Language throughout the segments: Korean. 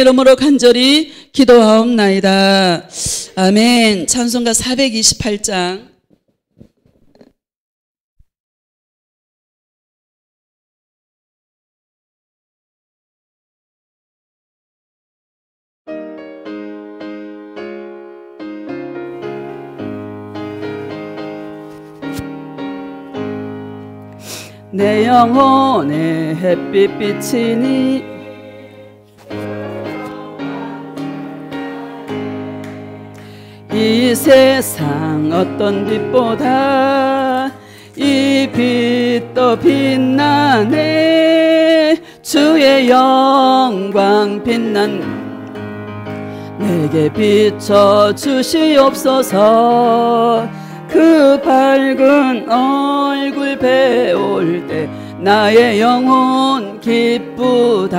이름으로 간절히 기도하옵나이다. 아멘. 찬송가 428장. 내 영혼의 햇빛 비치니 이 세상 어떤 빛보다 이 빛도 빛나네. 주의 영광 빛난 내게 비춰 주시옵소서. 그 밝은 얼굴 배울 때 나의 영혼 기쁘다.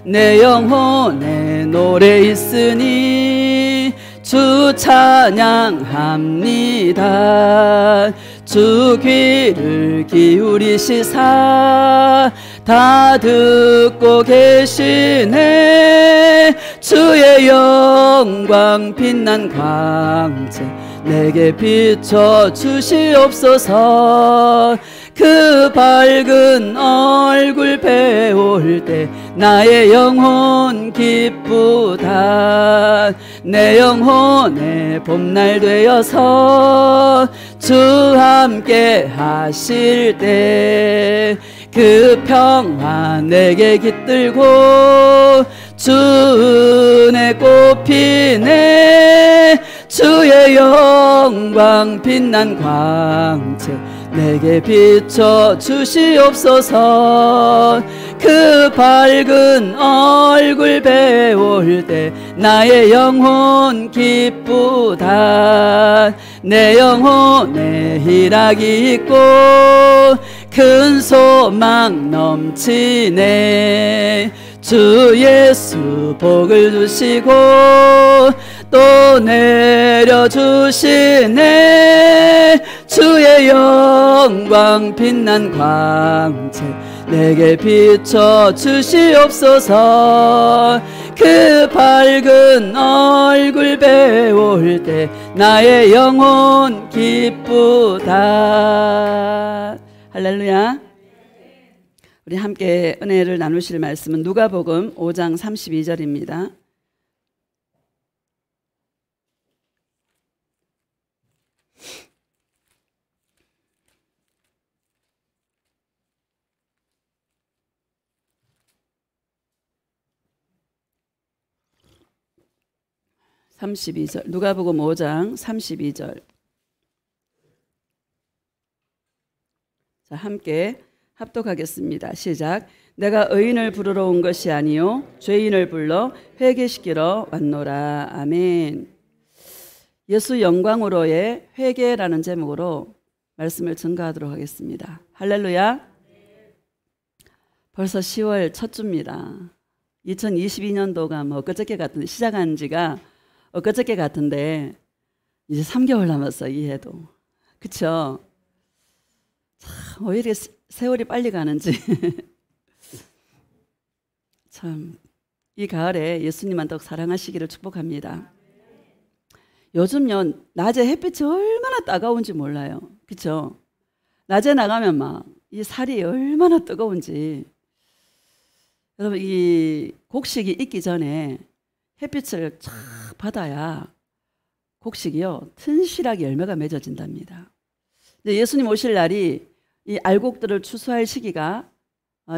내 영혼에 노래 있으니 주 찬양합니다. 주 귀를 기울이시사 다 듣고 계시네. 주의 영광 빛난 광채 내게 비춰 주시옵소서. 그 밝은 얼굴 배울 때 나의 영혼 기쁘다. 내 영혼의 봄날 되어서 주 함께 하실 때 그 평화 내게 깃들고 주 은혜 꽃피네. 주의 영광 빛난 광채 내게 비춰 주시옵소서. 그 밝은 얼굴 배울 때 나의 영혼 기쁘다. 내 영혼에 희락이 있고 큰 소망 넘치네. 주 예수 복을 주시고 또 내려주시네. 주의 영광 빛난 광채 내게 비춰 주시옵소서. 그 밝은 얼굴 배울 때 나의 영혼 기쁘다. 할렐루야. 우리 함께 은혜를 나누실 말씀은 누가복음 5장 32절입니다. 누가복음 5장 32절. 자, 함께 합독하겠습니다. 시작. 내가 의인을 부르러 온 것이 아니요 죄인을 불러 회개시키러 왔노라. 아멘. 예수 영광으로의 회개라는 제목으로 말씀을 증거하도록 하겠습니다. 할렐루야. 벌써 10월 첫 주입니다. 2022년도가 뭐 엊그저께 같은데 시작한 지가 엊그저께 같은데 이제 3개월 남았어. 이 해도. 그쵸? 참 왜 이렇게 세월이 빨리 가는지. 참 이 가을에 예수님만 더 사랑하시기를 축복합니다. 요즘요 낮에 햇빛이 얼마나 따가운지 몰라요. 그쵸? 낮에 나가면 막 이 살이 얼마나 뜨거운지. 여러분 이 곡식이 익기 전에 햇빛을 쫙 받아야 곡식이요 튼실하게 열매가 맺어진답니다. 이제 예수님 오실 날이 이 알곡들을 추수할 시기가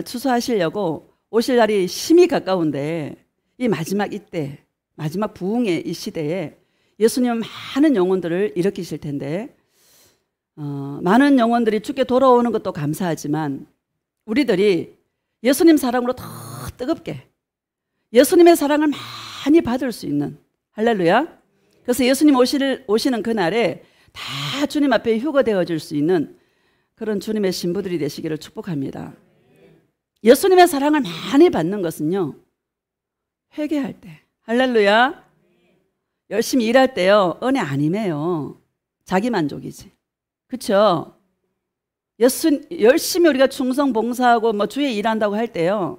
추수하시려고 오실 날이 심히 가까운데 이 마지막 이때 마지막 부흥의 이 시대에 예수님은 많은 영혼들을 일으키실 텐데 많은 영혼들이 주께 돌아오는 것도 감사하지만 우리들이 예수님 사랑으로 더 뜨겁게 예수님의 사랑을 많이 받을 수 있는 할렐루야. 그래서 예수님 오시는 그날에 다 주님 앞에 휴거되어질 수 있는 그런 주님의 신부들이 되시기를 축복합니다. 예수님의 사랑을 많이 받는 것은요 회개할 때 할렐루야. 열심히 일할 때요 은혜 아니매요. 자기만족이지. 그렇죠? 열심히 우리가 충성 봉사하고 뭐 주에 일한다고 할 때요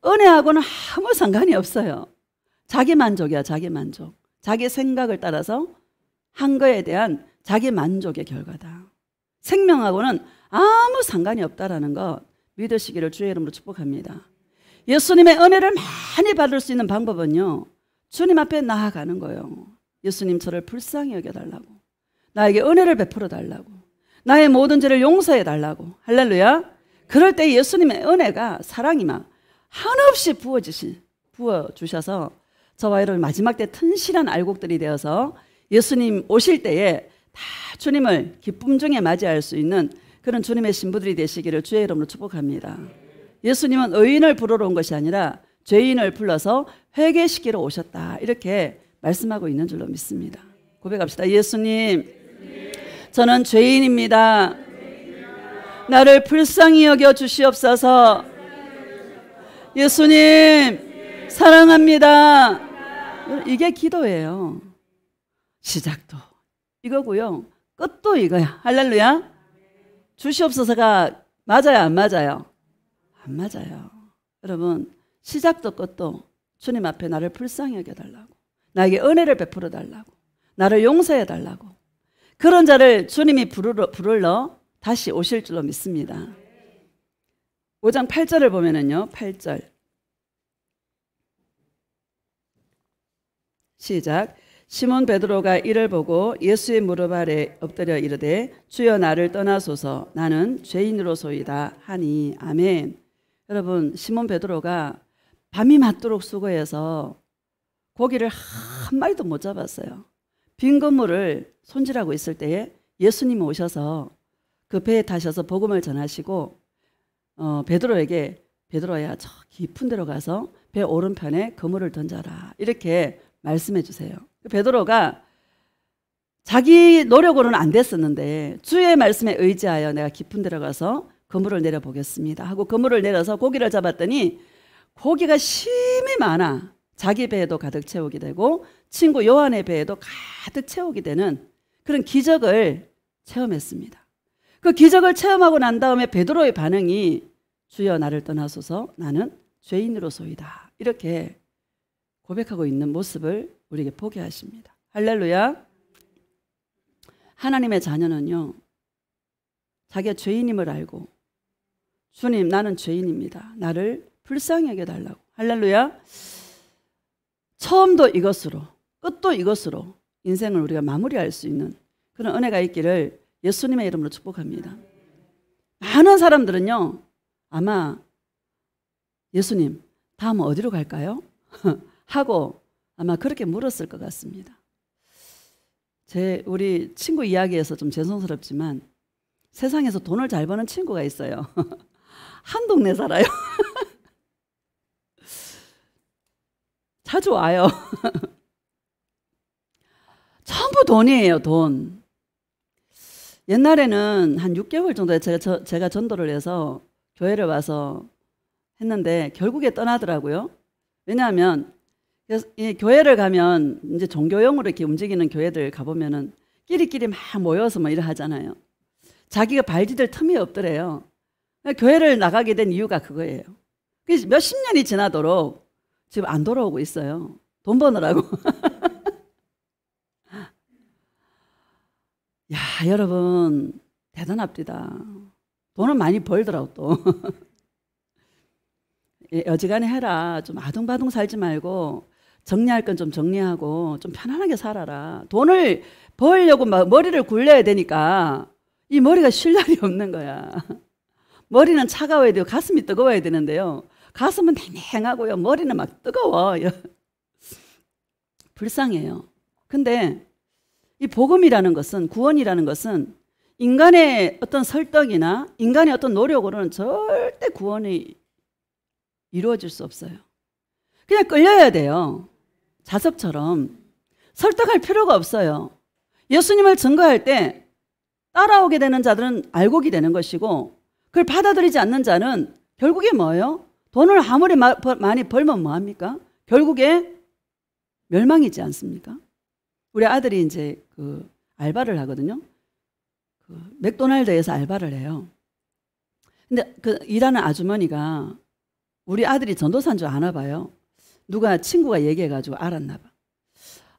은혜하고는 아무 상관이 없어요. 자기 만족이야, 자기 만족. 자기 생각을 따라서 한 거에 대한 자기 만족의 결과다. 생명하고는 아무 상관이 없다라는 것 믿으시기를 주의 이름으로 축복합니다. 예수님의 은혜를 많이 받을 수 있는 방법은요, 주님 앞에 나아가는 거예요. 예수님, 저를 불쌍히 여겨달라고, 나에게 은혜를 베풀어 달라고, 나의 모든 죄를 용서해 달라고. 할렐루야. 그럴 때 예수님의 은혜가, 사랑이 막 한없이 부어주셔서 저와 여러분 마지막 때 튼실한 알곡들이 되어서 예수님 오실 때에 다 주님을 기쁨 중에 맞이할 수 있는 그런 주님의 신부들이 되시기를 주의 이름으로 축복합니다. 예수님은 의인을 부르러 온 것이 아니라 죄인을 불러서 회개시키러 오셨다, 이렇게 말씀하고 있는 줄로 믿습니다. 고백합시다. 예수님, 저는 죄인입니다. 나를 불쌍히 여겨 주시옵소서. 예수님, 사랑합니다. 이게 기도예요. 시작도 이거고요, 끝도 이거야. 할렐루야. 주시옵소서가 맞아요, 안 맞아요? 안 맞아요. 여러분, 시작도 끝도 주님 앞에 나를 불쌍히 여겨달라고, 나에게 은혜를 베풀어 달라고, 나를 용서해 달라고, 그런 자를 주님이 부르러 다시 오실 줄로 믿습니다. 5장 8절을 보면은요, 8절 시작. 시몬 베드로가 이를 보고 예수의 무릎 아래 엎드려 이르되 주여 나를 떠나소서, 나는 죄인으로소이다 하니. 아멘. 여러분, 시몬 베드로가 밤이 맞도록 수고해서 고기를 한 마리도 못 잡았어요. 빈 그물을 손질하고 있을 때에 예수님이 오셔서 그 배에 타셔서 복음을 전하시고 베드로에게, 베드로야, 저 깊은 데로 가서 배 오른편에 그물을 던져라, 이렇게 말씀해 주세요. 베드로가 자기 노력으로는 안 됐었는데 주의 말씀에 의지하여 내가 깊은 데로 가서 그물을 내려보겠습니다 하고 그물을 내려서 고기를 잡았더니 고기가 심히 많아 자기 배에도 가득 채우게 되고 친구 요한의 배에도 가득 채우게 되는 그런 기적을 체험했습니다. 그 기적을 체험하고 난 다음에 베드로의 반응이 주여 나를 떠나소서, 나는 죄인으로소이다, 이렇게 고백하고 있는 모습을 우리에게 보게 하십니다. 할렐루야. 하나님의 자녀는요, 자기가 죄인임을 알고 주님, 나는 죄인입니다, 나를 불쌍히 여겨달라고. 할렐루야. 처음도 이것으로 끝도 이것으로 인생을 우리가 마무리할 수 있는 그런 은혜가 있기를 예수님의 이름으로 축복합니다. 많은 사람들은요, 아마 예수님, 다음은 어디로 갈까요? 하고 아마 그렇게 물었을 것 같습니다. 우리 친구 이야기에서 좀 죄송스럽지만 세상에서 돈을 잘 버는 친구가 있어요. 한 동네 살아요. 자주 와요. 전부 돈이에요, 돈. 옛날에는 한 6개월 정도에 제가 전도를 해서 교회를 와서 했는데 결국에 떠나더라고요. 왜냐하면 이 교회를 가면 이제 종교용으로 이렇게 움직이는 교회들 가보면은 끼리끼리 막 모여서 뭐 이래 하잖아요. 자기가 발디딜 틈이 없더래요. 교회를 나가게 된 이유가 그거예요. 그래서 몇십 년이 지나도록 지금 안 돌아오고 있어요. 돈 버느라고. 야, 여러분 대단합니다. 돈은 많이 벌더라고 또. 여지간히 해라. 좀 아둥바둥 살지 말고 정리할 건 좀 정리하고 좀 편안하게 살아라. 돈을 벌려고 막 머리를 굴려야 되니까 이 머리가 쉴 날이 없는 거야. 머리는 차가워야 돼요. 가슴이 뜨거워야 되는데요. 가슴은 냉랭하고요. 머리는 막 뜨거워요. 불쌍해요. 근데 이 복음이라는 것은, 구원이라는 것은 인간의 어떤 설득이나 인간의 어떤 노력으로는 절대 구원이 이루어질 수 없어요. 그냥 끌려야 돼요. 자석처럼. 설득할 필요가 없어요. 예수님을 증거할 때 따라오게 되는 자들은 알곡이 되는 것이고, 그걸 받아들이지 않는 자는 결국에 뭐예요? 돈을 아무리 많이 벌면 뭐합니까? 결국에 멸망이지 않습니까? 우리 아들이 이제 그 알바를 하거든요. 그 맥도날드에서 알바를 해요. 근데 그 일하는 아주머니가 우리 아들이 전도사인 줄 아나 봐요. 누가 친구가 얘기해가지고 알았나 봐.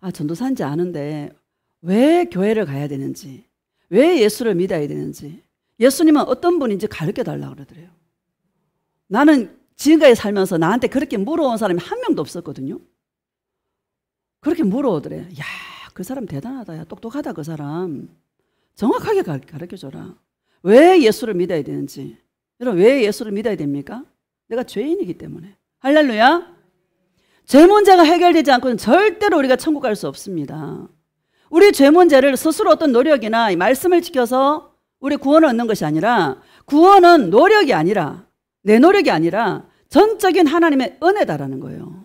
아, 전도사인지 아는데 왜 교회를 가야 되는지, 왜 예수를 믿어야 되는지, 예수님은 어떤 분인지 가르쳐 달라고 그러더래요. 나는 지금까지 살면서 나한테 그렇게 물어온 사람이 한 명도 없었거든요. 그렇게 물어오더래. 야, 그 사람 대단하다. 야, 똑똑하다 그 사람. 정확하게 가르쳐줘라. 왜 예수를 믿어야 되는지. 여러분, 왜 예수를 믿어야 됩니까? 내가 죄인이기 때문에. 할렐루야. 죄 문제가 해결되지 않고는 절대로 우리가 천국 갈 수 없습니다. 우리 죄 문제를 스스로 어떤 노력이나 말씀을 지켜서 우리 구원을 얻는 것이 아니라, 구원은 노력이 아니라, 내 노력이 아니라 전적인 하나님의 은혜다라는 거예요.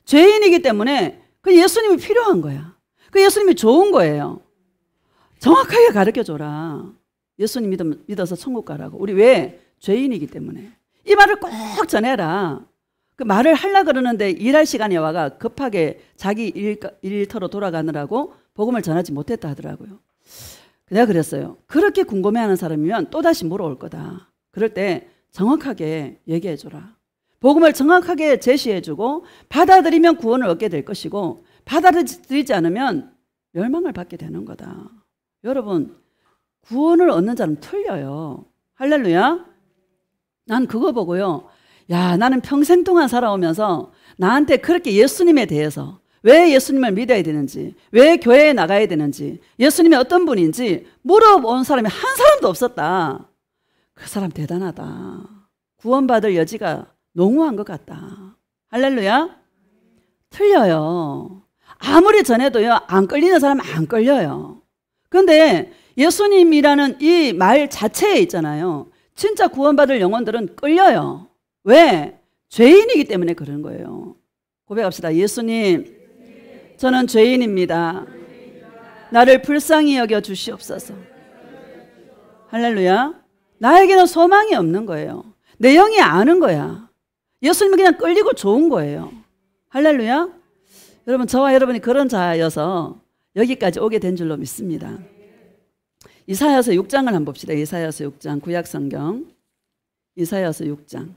죄인이기 때문에 그 예수님이 필요한 거야. 그 예수님이 좋은 거예요. 정확하게 가르쳐줘라. 예수님 믿어서 천국 가라고. 우리 왜? 죄인이기 때문에. 이 말을 꼭 전해라. 그 말을 하려고 그러는데 일할 시간에 와가 급하게 자기 일터로 돌아가느라고 복음을 전하지 못했다 하더라고요. 내가 그랬어요. 그렇게 궁금해하는 사람이면 또다시 물어올 거다. 그럴 때 정확하게 얘기해줘라. 복음을 정확하게 제시해주고 받아들이면 구원을 얻게 될 것이고 받아들이지 않으면 멸망을 받게 되는 거다. 여러분, 구원을 얻는 자는 틀려요. 할렐루야. 난 그거 보고요. 야, 나는 평생 동안 살아오면서 나한테 그렇게 예수님에 대해서 왜 예수님을 믿어야 되는지, 왜 교회에 나가야 되는지, 예수님이 어떤 분인지 물어본 사람이 한 사람도 없었다. 그 사람 대단하다. 구원받을 여지가 농후한 것 같다. 할렐루야. 틀려요. 아무리 전해도요, 안 끌리는 사람은 안 끌려요. 그런데 예수님이라는 이 말 자체에 있잖아요. 진짜 구원받을 영혼들은 끌려요. 왜? 죄인이기 때문에 그런 거예요. 고백합시다. 예수님, 저는 죄인입니다. 나를 불쌍히 여겨 주시옵소서. 할렐루야. 나에게는 소망이 없는 거예요. 내 영이 아는 거야. 예수님은 그냥 끌리고 좋은 거예요. 할렐루야. 여러분, 저와 여러분이 그런 자여서 여기까지 오게 된 줄로 믿습니다. 이사야서 6장을 한번 봅시다. 이사야서 6장, 구약성경 이사야서 6장.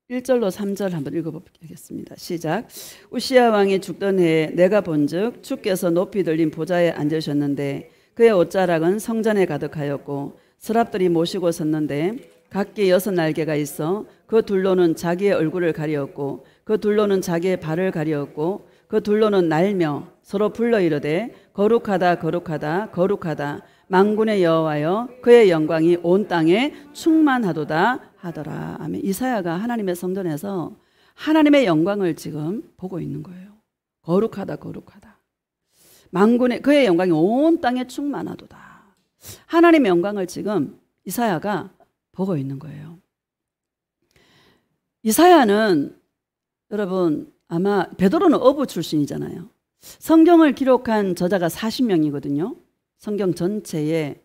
(1절로) (3절) 한번 읽어보겠습니다. 시작. 우시야 왕이 죽던 해에 내가 본즉 주께서 높이 들린 보좌에 앉으셨는데 그의 옷자락은 성전에 가득하였고 서랍들이 모시고 섰는데 각기 6날개가 있어 그 둘로는 자기의 얼굴을 가리었고 그 둘로는 자기의 발을 가리었고 그 둘로는 날며 서로 불러 이르되 거룩하다 거룩하다 거룩하다 만군의 여호와여 그의 영광이 온 땅에 충만하도다 하더라. 아멘. 이사야가 하나님의 성전에서 하나님의 영광을 지금 보고 있는 거예요. 거룩하다 거룩하다. 만군의 그의 영광이 온 땅에 충만하도다. 하나님의 영광을 지금 이사야가 보고 있는 거예요. 이사야는 여러분 아마 베드로는 어부 출신이잖아요. 성경을 기록한 저자가 40명이거든요. 성경 전체에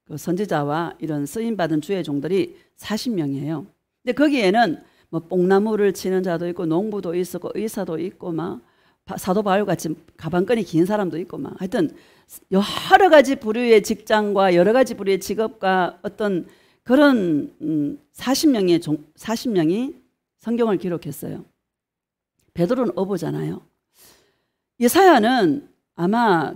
그 선지자와 이런 쓰임받은 주의 종들이 40명이에요. 근데 거기에는 뭐 뽕나무를 치는 자도 있고 농부도 있었고 의사도 있고 막 사도 바울 같이 가방끈이 긴 사람도 있고 막 하여튼 여러 가지 부류의 직장과 여러 가지 부류의 직업과 어떤 그런 40명이 성경을 기록했어요. 베드로는 어부잖아요. 이사야는 아마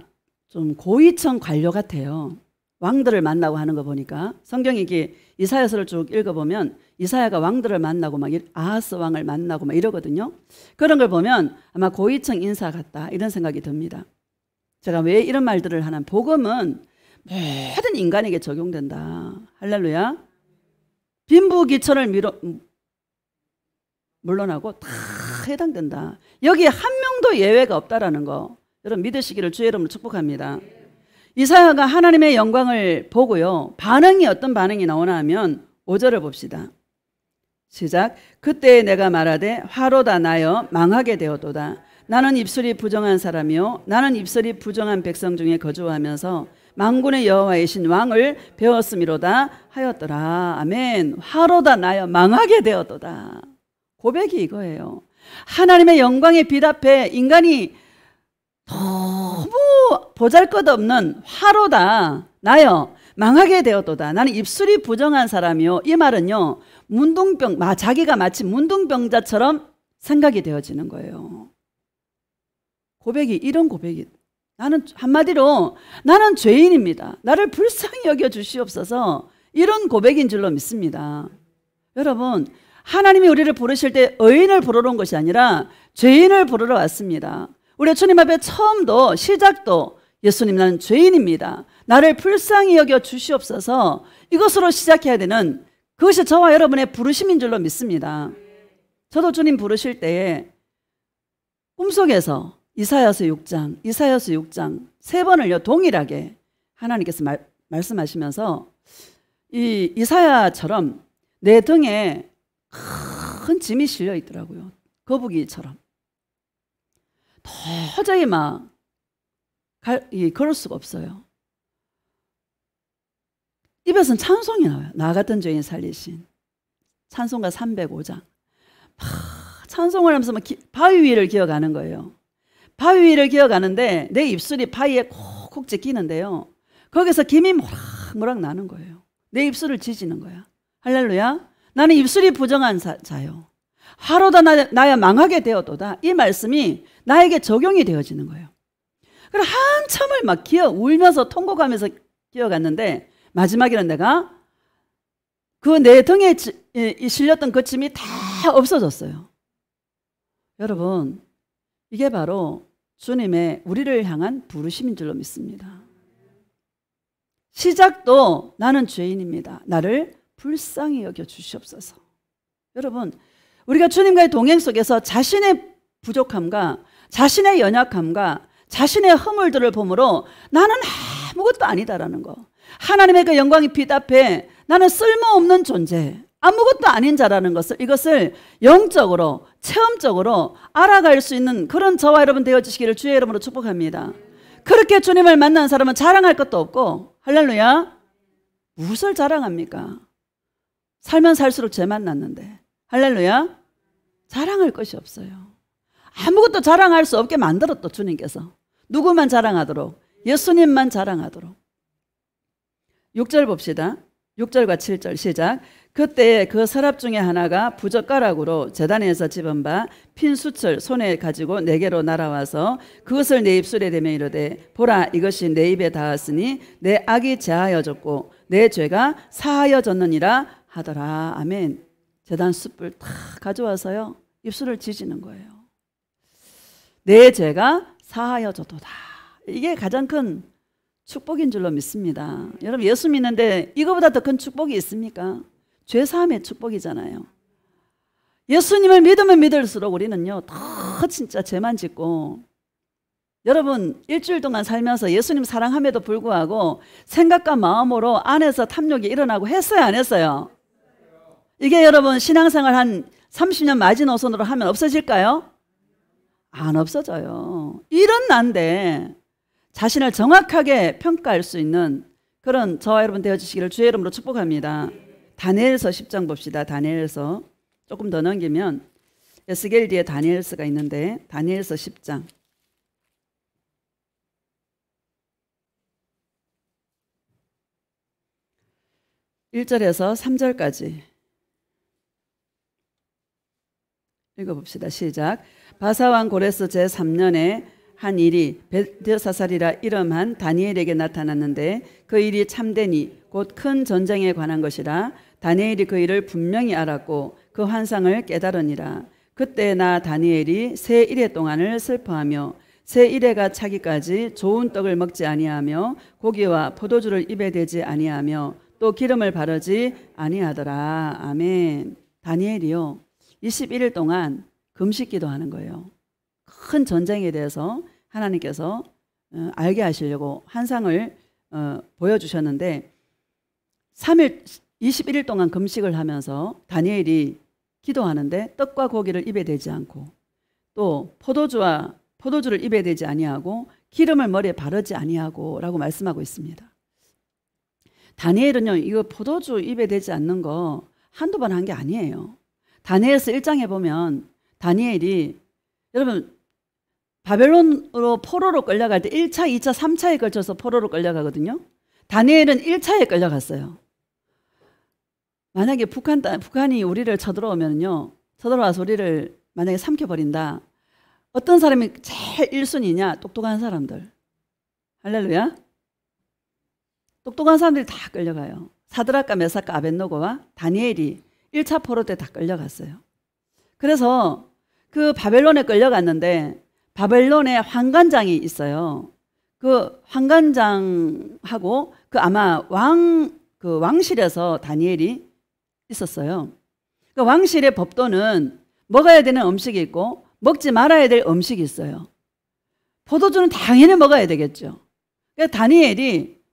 좀 고위층 관료 같아요. 왕들을 만나고 하는 거 보니까 성경이 이게 이사야서를 쭉 읽어보면 이사야가 왕들을 만나고 막 아하스 왕을 만나고 막 이러거든요. 그런 걸 보면 아마 고위층 인사 같다 이런 생각이 듭니다. 제가 왜 이런 말들을 하나? 복음은 모든 인간에게 적용된다. 할렐루야. 빈부귀천을 물러나고 다 해당된다. 여기에 한 명도 예외가 없다라는 거 여러분 믿으시기를 주의 이름으로 축복합니다. 이사야가 하나님의 영광을 보고요. 반응이 어떤 반응이 나오나 하면 5절을 봅시다. 시작. 그때 내가 말하되 화로다 나여 망하게 되었도다. 나는 입술이 부정한 사람이요 나는 입술이 부정한 백성 중에 거주하면서 만군의 여호와이신 왕을 배웠음이로다 하였더라. 아멘. 화로다 나여 망하게 되었도다. 고백이 이거예요. 하나님의 영광의 빛 앞에 인간이 너무 보잘것없는 화로다 나여 망하게 되었도다. 나는 입술이 부정한 사람이요. 이 말은요, 문둥병, 자기가 마치 문둥병자처럼 생각이 되어지는 거예요. 고백이, 이런 고백이, 나는 한마디로 나는 죄인입니다. 나를 불쌍히 여겨 주시옵소서. 이런 고백인 줄로 믿습니다. 여러분, 하나님이 우리를 부르실 때 의인을 부르러 온 것이 아니라 죄인을 부르러 왔습니다. 우리 주님 앞에 처음도 시작도 예수님, 나는 죄인입니다. 나를 불쌍히 여겨 주시옵소서. 이것으로 시작해야 되는, 그것이 저와 여러분의 부르심인 줄로 믿습니다. 저도 주님 부르실 때에 꿈속에서 이사야서 6장 세 번을요 동일하게 하나님께서 말씀하시면서 이 이사야처럼 내 등에 큰 짐이 실려 있더라고요. 거북이처럼. 도저히 걸을 수가 없어요. 입에서는 찬송이 나와요. 나 같은 죄인 살리신. 찬송가 305장. 찬송을 하면서 바위 위를 기어가는 거예요. 바위 위를 기어가는데 내 입술이 바위에 콕콕 찍히는데요. 거기서 김이 모락모락 나는 거예요. 내 입술을 지지는 거야. 할렐루야. 나는 입술이 부정한 자요. 화로다 나야 망하게 되었도다. 이 말씀이 나에게 적용이 되어지는 거예요. 그래서 한참을 울면서 통곡하면서 기어갔는데 마지막에는 내가 그 내 등에 실렸던 그 짐이 다 없어졌어요. 여러분, 이게 바로 주님의 우리를 향한 부르심인 줄로 믿습니다. 시작도 나는 죄인입니다. 나를 불쌍히 여겨 주시옵소서. 여러분, 우리가 주님과의 동행 속에서 자신의 부족함과 자신의 연약함과 자신의 허물들을 보므로 나는 아무것도 아니다라는 거, 하나님의 그 영광의 빛 앞에 나는 쓸모없는 존재, 아무것도 아닌 자라는 것을, 이것을 영적으로 체험적으로 알아갈 수 있는 그런 저와 여러분 되어주시기를 주의 이름으로 축복합니다. 그렇게 주님을 만난 사람은 자랑할 것도 없고, 할렐루야, 무엇을 자랑합니까? 살면 살수록 죄 만났는데, 할렐루야, 자랑할 것이 없어요. 아무것도 자랑할 수 없게 만들었다 주님께서. 누구만 자랑하도록? 예수님만 자랑하도록. 6절 봅시다. 6절과 7절 시작. 그때 그 서랍 중에 하나가 부젓가락으로 제단에서 집은 바 핀 수철 손에 가지고 내게로 날아와서 그것을 내 입술에 대며 이르되, 보라, 이것이 내 입에 닿았으니 내 악이 제하여졌고 내 죄가 사하여졌느니라 하더라. 아멘. 제단 숯불 탁 가져와서요 입술을 지지는 거예요. 내 죄가 사하여졌도다. 이게 가장 큰 축복인 줄로 믿습니다. 여러분, 예수 믿는데 이거보다 더 큰 축복이 있습니까? 죄사함의 축복이잖아요. 예수님을 믿으면 믿을수록 우리는요 더 진짜 죄만 짓고, 여러분 일주일 동안 살면서 예수님 사랑함에도 불구하고 생각과 마음으로 안에서 탐욕이 일어나고 했어요, 안 했어요? 이게 여러분 신앙생활 한 30년 마지노선으로 하면 없어질까요? 안 없어져요. 이런 난데 자신을 정확하게 평가할 수 있는 그런 저와 여러분 되어주시기를 주의 이름으로 축복합니다. 다니엘서 10장 봅시다. 다니엘서 조금 더 넘기면 에스겔 뒤에 다니엘서가 있는데, 다니엘서 10장 1절에서 3절까지 읽어봅시다. 시작. 바사왕 고레스 제3년에 한 일이 벨드사살이라 이름한 다니엘에게 나타났는데 그 일이 참되니 곧 큰 전쟁에 관한 것이라. 다니엘이 그 일을 분명히 알았고 그 환상을 깨달으니라. 그때 나 다니엘이 새 일해 동안을 슬퍼하며 새 일해가 차기까지 좋은 떡을 먹지 아니하며 고기와 포도주를 입에 대지 아니하며 또 기름을 바르지 아니하더라. 아멘. 다니엘이요 21일 동안 금식 기도하는 거예요. 큰 전쟁에 대해서 하나님께서 알게 하시려고 환상을 보여주셨는데 21일 동안 금식을 하면서 다니엘이 기도하는데 떡과 고기를 입에 대지 않고 또 포도주를 입에 대지 아니하고 기름을 머리에 바르지 아니하고 라고 말씀하고 있습니다. 다니엘은요, 이거 포도주 입에 대지 않는 거 한두 번 한 게 아니에요. 다니엘서 1장에 보면 다니엘이, 여러분 바벨론으로 포로로 끌려갈 때 1차, 2차, 3차에 걸쳐서 포로로 끌려가거든요. 다니엘은 1차에 끌려갔어요. 만약에 북한이 우리를 쳐들어오면요, 쳐들어와서 우리를 만약에 삼켜버린다. 어떤 사람이 제일 1순위냐? 똑똑한 사람들. 할렐루야. 똑똑한 사람들이 다 끌려가요. 사드락과 메삭과 아벳노고와 다니엘이 1차 포로 때 다 끌려갔어요. 그래서 그 바벨론에 끌려갔는데 바벨론에 환관장이 있어요. 그 환관장하고 그 아마 그 왕실에서 다니엘이 있었어요. 그 왕실의 법도는 먹어야 되는 음식이 있고 먹지 말아야 될 음식이 있어요. 포도주는 당연히 먹어야 되겠죠. 그러니까 다니엘이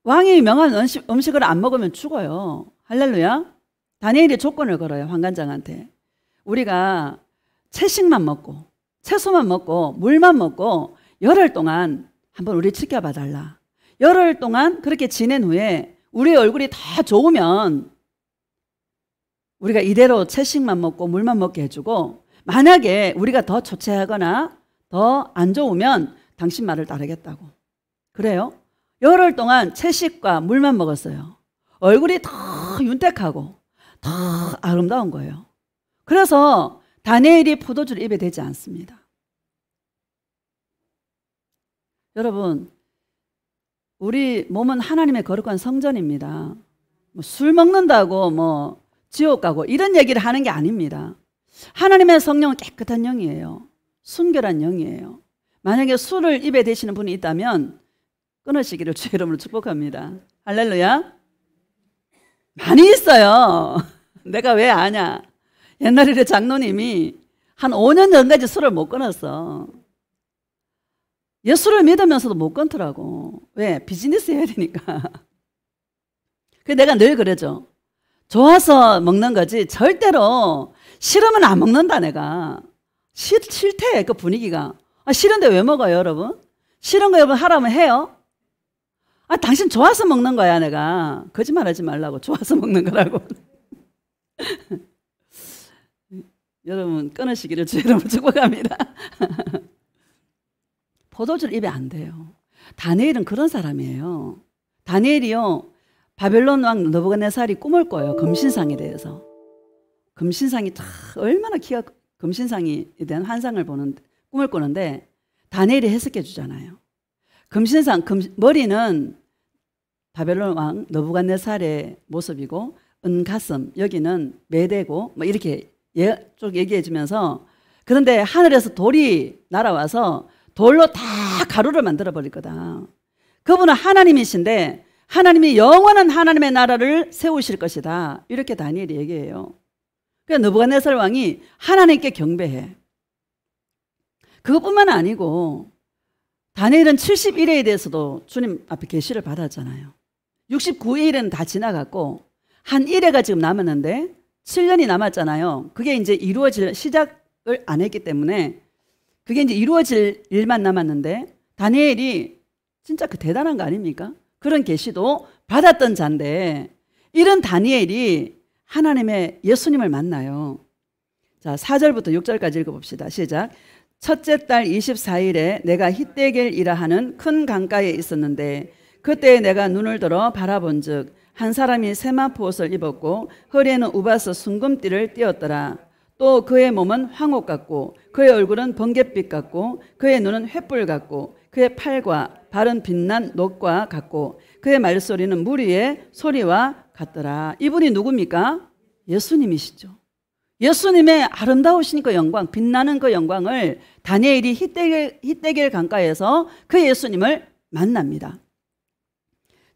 왕이 명한 음식을 안 먹으면 죽어요. 할렐루야. 다니엘이 조건을 걸어요. 환관장한테. 우리가 채식만 먹고 채소만 먹고 물만 먹고 열흘 동안 한번 우리 지켜봐 달라. 열흘 동안 그렇게 지낸 후에 우리 얼굴이 다 좋으면 우리가 이대로 채식만 먹고 물만 먹게 해주고, 만약에 우리가 더 초췌하거나 더 안 좋으면 당신 말을 따르겠다고. 그래요? 열흘 동안 채식과 물만 먹었어요. 얼굴이 더 윤택하고 더 아름다운 거예요. 그래서 다니엘이 포도주를 입에 대지 않습니다. 여러분, 우리 몸은 하나님의 거룩한 성전입니다. 술 먹는다고 지옥 가고 이런 얘기를 하는 게 아닙니다. 하나님의 성령은 깨끗한 영이에요. 순결한 영이에요. 만약에 술을 입에 대시는 분이 있다면 끊으시기를 주의 이름으로 축복합니다. 할렐루야. 많이 있어요. 내가 왜 아냐. 옛날에 장로님이 한 5년 전까지 술을 못 끊었어. 예수를 믿으면서도 못 끊더라고. 왜? 비즈니스 해야 되니까. 그래서 내가 늘 그러죠. 좋아서 먹는 거지 절대로 싫으면 안 먹는다. 내가 싫대 그 분위기가. 싫은데 왜 먹어요 여러분? 싫은 거 여러분 하라면 해요? 당신 좋아서 먹는 거야. 내가 거짓말하지 말라고. 좋아서 먹는 거라고. 여러분 끊으시기를 주의 이름으로 축복합니다. 포도주를 입에 안 돼요. 다니엘은 그런 사람이에요. 다니엘이요, 바벨론 왕 느부갓네살이 꿈을 꿔요. 금신상에 대해서. 금신상이 얼마나 금신상에 대한 환상을 꿈을 꾸는데 다니엘이 해석해 주잖아요. 금신상, 머리는 바벨론 왕 느부갓네살의 모습이고 은가슴, 여기는 메대고 이렇게 쭉 얘기해 주면서, 그런데 하늘에서 돌이 날아와서 돌로 다 가루를 만들어 버릴 거다. 그분은 하나님이신데 하나님이 영원한 하나님의 나라를 세우실 것이다. 이렇게 다니엘이 얘기해요. 그러니까 느부갓네살 왕이 하나님께 경배해. 그것뿐만 아니고 다니엘은 71회에 대해서도 주님 앞에 계시를 받았잖아요. 69회일은 다 지나갔고 한 1회가 지금 남았는데 7년이 남았잖아요. 그게 이제 이루어질 시작을 안 했기 때문에 그게 이제 이루어질 일만 남았는데, 다니엘이 진짜 그 대단한 거 아닙니까? 그런 계시도 받았던 자인데 이런 다니엘이 하나님의 예수님을 만나요. 자, 4절부터 6절까지 읽어봅시다. 시작. 첫째 달 24일에 내가 히데겔이라 하는 큰 강가에 있었는데 그때 내가 눈을 들어 바라본 즉 한 사람이 세마포 옷을 입었고 허리에는 우바스 순금띠를 띠었더라. 또 그의 몸은 황옥 같고 그의 얼굴은 번갯빛 같고 그의 눈은 횃불 같고 그의 팔과 발은 빛난 녹과 같고 그의 말소리는 물 위의 소리와 같더라. 이분이 누굽니까? 예수님이시죠. 예수님의 아름다우신 그 영광, 빛나는 그 영광을 다니엘이 히데겔 강가에서 그 예수님을 만납니다.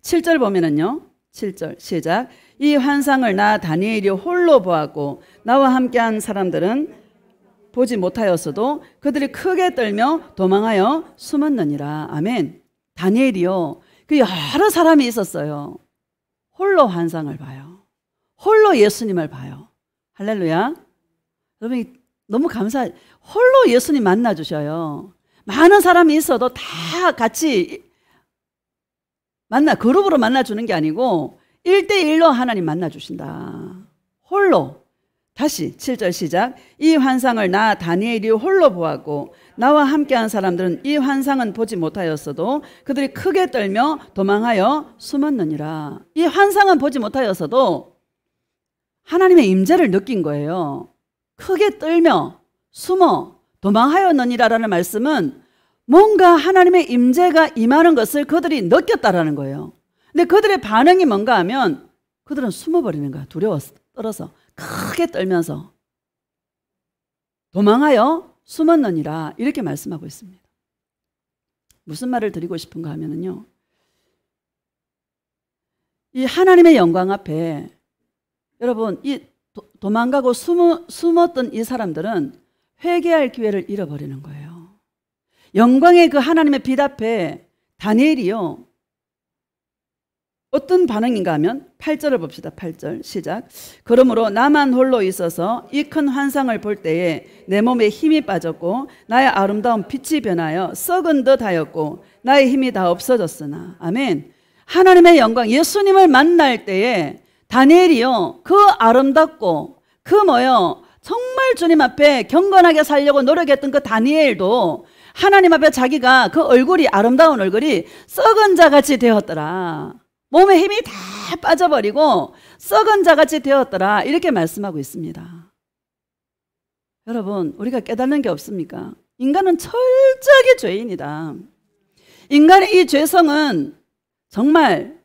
7절 보면은요. 7절 시작. 이 환상을 나 다니엘이 홀로 보았고 나와 함께한 사람들은 보지 못하였어도 그들이 크게 떨며 도망하여 숨었느니라. 아멘. 다니엘이요, 그 여러 사람이 있었어요. 홀로 환상을 봐요. 홀로 예수님을 봐요. 할렐루야. 여러분 너무 감사해요. 홀로 예수님 만나 주셔요. 많은 사람이 있어도 다 같이 그룹으로 만나주는 게 아니고 1대1로 하나님 만나주신다. 홀로. 다시 7절 시작. 이 환상을 나 다니엘이 홀로 보았고 나와 함께한 사람들은 이 환상은 보지 못하였어도 그들이 크게 떨며 도망하여 숨었느니라. 이 환상은 보지 못하였어도 하나님의 임재를 느낀 거예요. 크게 떨며 숨어 도망하였느니라라는 말씀은 뭔가 하나님의 임재가 임하는 것을 그들이 느꼈다라는 거예요. 근데 그들의 반응이 뭔가 하면 그들은 숨어버리는 거야. 두려워서 떨어서 크게 떨면서 도망하여 숨었느니라 이렇게 말씀하고 있습니다. 무슨 말을 드리고 싶은가 하면은요, 이 하나님의 영광 앞에 여러분 이 도망가고 숨었던 이 사람들은 회개할 기회를 잃어버리는 거예요. 영광의 그 하나님의 빛 앞에 다니엘이요 어떤 반응인가 하면 8절을 봅시다. 8절 시작. 그러므로 나만 홀로 있어서 이 큰 환상을 볼 때에 내 몸에 힘이 빠졌고 나의 아름다운 빛이 변하여 썩은 듯 하였고 나의 힘이 다 없어졌으나. 아멘. 하나님의 영광 예수님을 만날 때에 다니엘이요 그 아름답고 그 정말 주님 앞에 경건하게 살려고 노력했던 그 다니엘도 하나님 앞에 자기가 그 얼굴이 아름다운 얼굴이 썩은 자같이 되었더라. 몸에 힘이 다 빠져버리고 썩은 자같이 되었더라. 이렇게 말씀하고 있습니다. 여러분 우리가 깨닫는 게 없습니까? 인간은 철저하게 죄인이다. 인간의 이 죄성은 정말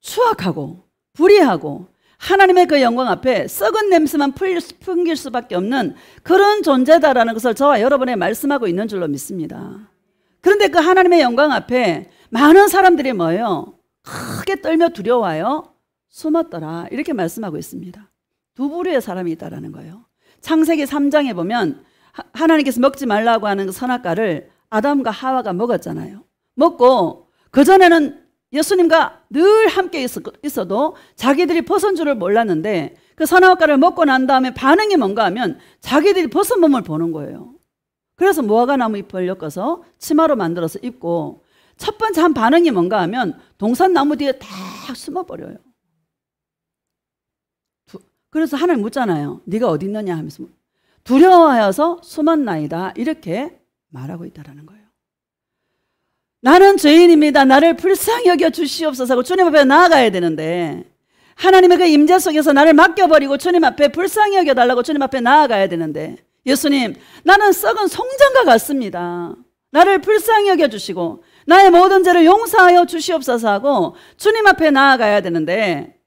추악하고 불의하고 하나님의 그 영광 앞에 썩은 냄새만 풍길 수밖에 없는 그런 존재다라는 것을 저와 여러분에 말씀하고 있는 줄로 믿습니다. 그런데 그 하나님의 영광 앞에 많은 사람들이 크게 떨며 두려워하여 숨었더라. 이렇게 말씀하고 있습니다. 두 부류의 사람이 있다라는 거예요. 창세기 3장에 보면 하나님께서 먹지 말라고 하는 선악과를 아담과 하와가 먹었잖아요. 먹고 그전에는 예수님과 늘 함께 있어도 자기들이 벗은 줄을 몰랐는데 그 선악과를 먹고 난 다음에 반응이 뭔가 하면 자기들이 벗은 몸을 보는 거예요. 그래서 무화과 나무 잎을 엮어서 치마로 만들어서 입고 첫 번째 한 반응이 뭔가 하면 동산나무 뒤에 다 숨어버려요. 그래서 하나님 묻잖아요. 네가 어디 있느냐 하면서 두려워하여서 숨었나이다. 이렇게 말하고 있다는 거예요. 나는 죄인입니다. 나를 불쌍히 여겨 주시옵소서 하고 주님 앞에 나아가야 되는데 하나님의 그 임재 속에서 나를 맡겨버리고 주님 앞에 불쌍히 여겨달라고 주님 앞에 나아가야 되는데 예수님 나는 썩은 송장과 같습니다. 나를 불쌍히 여겨주시고 나의 모든 죄를 용서하여 주시옵소서 하고 주님 앞에 나아가야 되는데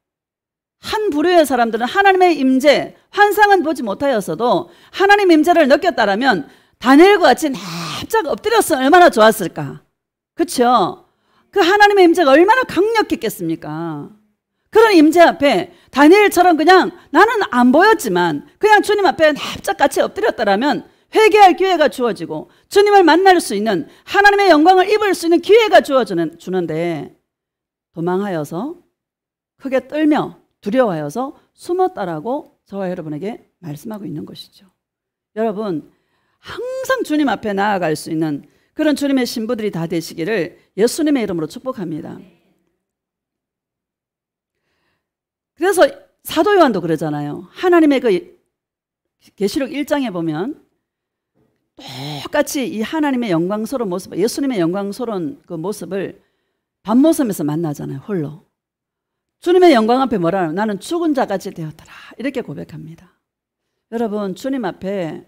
한 부류의 사람들은 하나님의 임재 환상은 보지 못하였어도 하나님 임재를 느꼈다라면 다니엘과 같이 납작 엎드렸으면 얼마나 좋았을까. 그렇죠? 그 하나님의 임재가 얼마나 강력했겠습니까? 그런 임재 앞에 다니엘처럼 그냥 나는 안 보였지만 그냥 주님 앞에 납작같이 엎드렸더라면 회개할 기회가 주어지고 주님을 만날 수 있는 하나님의 영광을 입을 수 있는 기회가 주는데 도망하여서 크게 떨며 두려워하여서 숨었다라고 저와 여러분에게 말씀하고 있는 것이죠. 여러분 항상 주님 앞에 나아갈 수 있는 그런 주님의 신부들이 다 되시기를 예수님의 이름으로 축복합니다. 그래서 사도 요한도 그러잖아요. 하나님의 그 계시록 1장에 보면 똑같이 이 하나님의 영광스러운 모습, 예수님의 영광스러운 그 모습을 밤모섬에서 만나잖아요. 홀로. 주님의 영광 앞에 뭐라 하나요? 나는 죽은 자같이 되었더라. 이렇게 고백합니다. 여러분 주님 앞에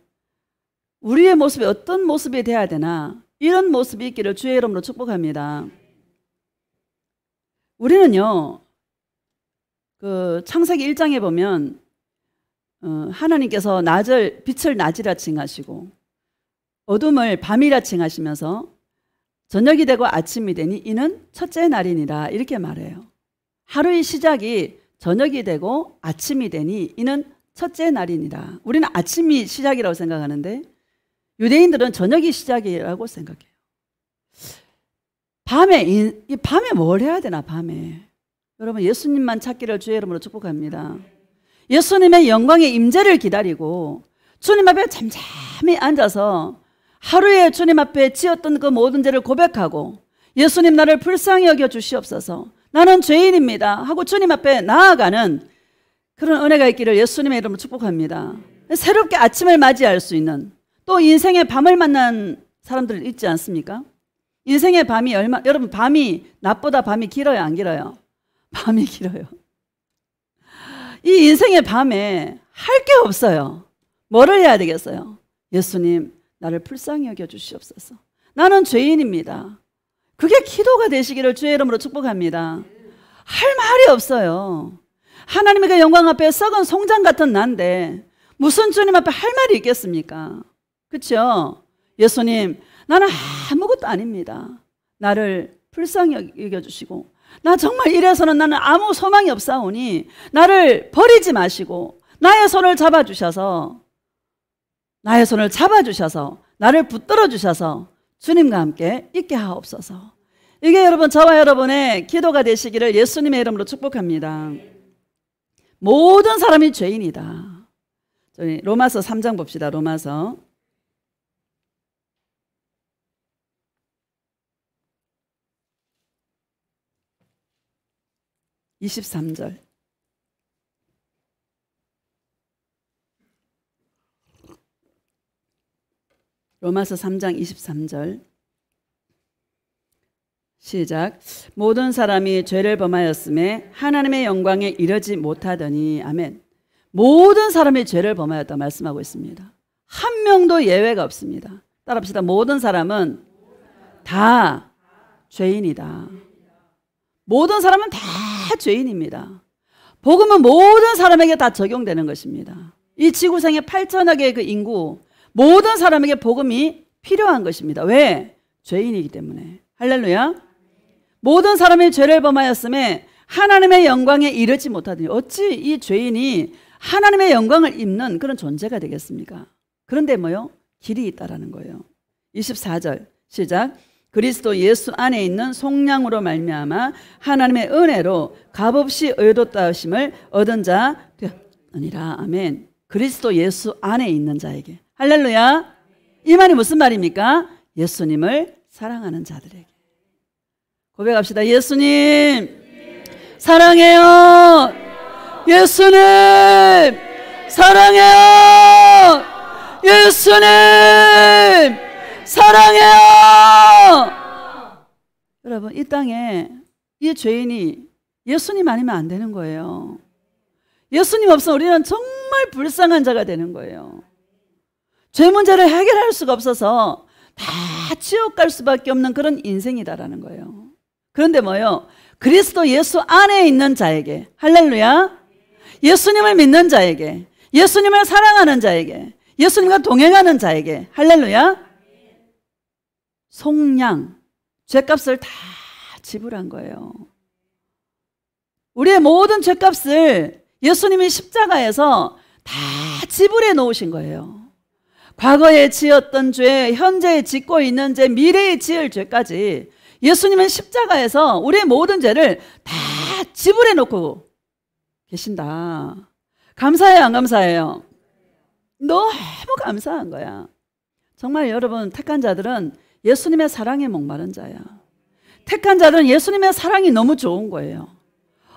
우리의 모습이 어떤 모습이 돼야 되나 이런 모습이 있기를 주의 이름으로 축복합니다. 우리는요 그 창세기 1장에 보면 하나님께서 빛을 낮이라 칭하시고 어둠을 밤이라 칭하시면서 저녁이 되고 아침이 되니 이는 첫째 날이니라 이렇게 말해요. 하루의 시작이 저녁이 되고 아침이 되니 이는 첫째 날이니라. 우리는 아침이 시작이라고 생각하는데 유대인들은 저녁이 시작이라고 생각해요. 밤에 뭘 해야 되나 밤에. 여러분 예수님만 찾기를 주의 이름으로 축복합니다. 예수님의 영광의 임재를 기다리고 주님 앞에 잠잠히 앉아서 하루에 주님 앞에 지었던 그 모든 죄를 고백하고 예수님 나를 불쌍히 여겨 주시옵소서. 나는 죄인입니다 하고 주님 앞에 나아가는 그런 은혜가 있기를 예수님의 이름으로 축복합니다. 새롭게 아침을 맞이할 수 있는, 또 인생의 밤을 만난 사람들 있지 않습니까? 인생의 밤이 여러분 밤이 낮보다 밤이 길어요, 안 길어요? 밤이 길어요. 이 인생의 밤에 할 게 없어요. 뭐를 해야 되겠어요? 예수님 나를 불쌍히 여겨 주시옵소서. 나는 죄인입니다. 그게 기도가 되시기를 주의 이름으로 축복합니다. 할 말이 없어요. 하나님의 그 영광 앞에 썩은 송장 같은 난데 무슨 주님 앞에 할 말이 있겠습니까? 그렇죠? 예수님 나는 아무것도 아닙니다. 나를 불쌍히 여겨주시고 나 정말 이래서는 나는 아무 소망이 없사오니 나를 버리지 마시고 나의 손을 잡아주셔서 나를 붙들어 주셔서 주님과 함께 있게 하옵소서. 이게 여러분 저와 여러분의 기도가 되시기를 예수님의 이름으로 축복합니다. 모든 사람이 죄인이다. 저희 로마서 3장 봅시다. 로마서 23절. 로마서 3장 23절. 시작. 모든 사람이 죄를 범하였음에 하나님의 영광에 이르지 못하더니. 아멘. 모든 사람이 죄를 범하였다 말씀하고 있습니다. 한 명도 예외가 없습니다. 따라합시다. 모든 사람은 다 죄인이다. 모든 사람은 다 죄인입니다. 복음은 모든 사람에게 다 적용되는 것입니다. 이 지구상의 8천억의 그 인구 모든 사람에게 복음이 필요한 것입니다. 왜? 죄인이기 때문에. 할렐루야. 모든 사람이 죄를 범하였음에 하나님의 영광에 이르지 못하더니. 어찌 이 죄인이 하나님의 영광을 입는 그런 존재가 되겠습니까? 그런데 뭐요? 길이 있다라는 거예요. 24절 시작. 그리스도 예수 안에 있는 속량으로 말미암아 하나님의 은혜로 값없이 의롭다하심을 얻은 자 되었느니라. 아멘. 그리스도 예수 안에 있는 자에게. 할렐루야. 이 말이 무슨 말입니까? 예수님을 사랑하는 자들에게. 고백합시다. 예수님 사랑해요. 예수님 사랑해요. 예수님 사랑해요. 여러분 이 땅에 이 죄인이 예수님 아니면 안 되는 거예요. 예수님 없으면 우리는 정말 불쌍한 자가 되는 거예요. 죄 문제를 해결할 수가 없어서 다 지옥 갈 수밖에 없는 그런 인생이다라는 거예요. 그런데 뭐요? 그리스도 예수 안에 있는 자에게. 할렐루야. 예수님을 믿는 자에게, 예수님을 사랑하는 자에게, 예수님과 동행하는 자에게. 할렐루야. 속량, 죄값을 다 지불한 거예요. 우리의 모든 죄값을 예수님이 십자가에서 다 지불해 놓으신 거예요. 과거에 지었던 죄, 현재에 짓고 있는 죄, 미래에 지을 죄까지 예수님은 십자가에서 우리의 모든 죄를 다 지불해 놓고 계신다. 감사해요, 안 감사해요? 너무 감사한 거야. 정말 여러분 택한 자들은 예수님의 사랑에 목마른 자야. 택한 자들은 예수님의 사랑이 너무 좋은 거예요.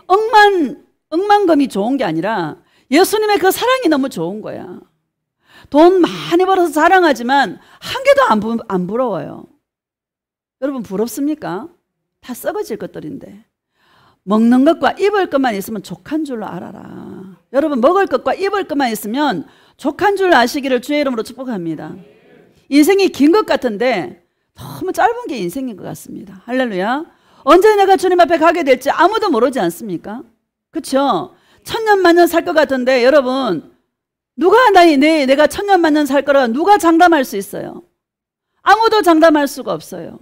억만금이 좋은 게 아니라 예수님의 그 사랑이 너무 좋은 거야. 돈 많이 벌어서 자랑하지만 한 개도 안 부러워요. 여러분 부럽습니까? 다 썩어질 것들인데. 먹는 것과 입을 것만 있으면 족한 줄로 알아라. 여러분 먹을 것과 입을 것만 있으면 족한 줄 아시기를 주의 이름으로 축복합니다. 인생이 긴 것 같은데 너무 짧은 게 인생인 것 같습니다. 할렐루야. 언제 내가 주님 앞에 가게 될지 아무도 모르지 않습니까? 그렇죠? 천년만년 살 것 같은데 여러분 누가 내가 천년만년 살 거라 누가 장담할 수 있어요? 아무도 장담할 수가 없어요.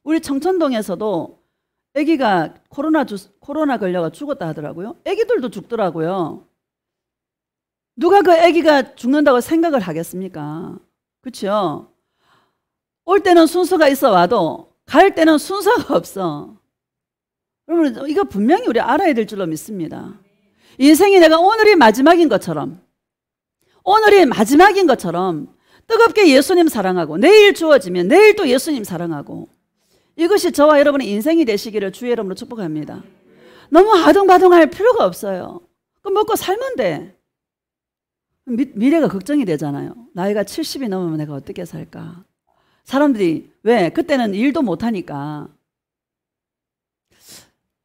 우리 청천동에서도 아기가 코로나 걸려가 죽었다 하더라고요. 아기들도 죽더라고요. 누가 그 아기가 죽는다고 생각을 하겠습니까? 그렇죠? 올 때는 순서가 있어 와도 갈 때는 순서가 없어. 여러분 이거 분명히 우리 알아야 될 줄로 믿습니다. 인생이 내가 오늘이 마지막인 것처럼 뜨겁게 예수님 사랑하고 내일 주어지면 내일 또 예수님 사랑하고 이것이 저와 여러분의 인생이 되시기를 주의 이름으로 축복합니다. 너무 아둥바둥할 필요가 없어요. 그럼 먹고 살면 돼. 미래가 걱정이 되잖아요. 나이가 70이 넘으면 내가 어떻게 살까? 사람들이 왜? 그때는 일도 못하니까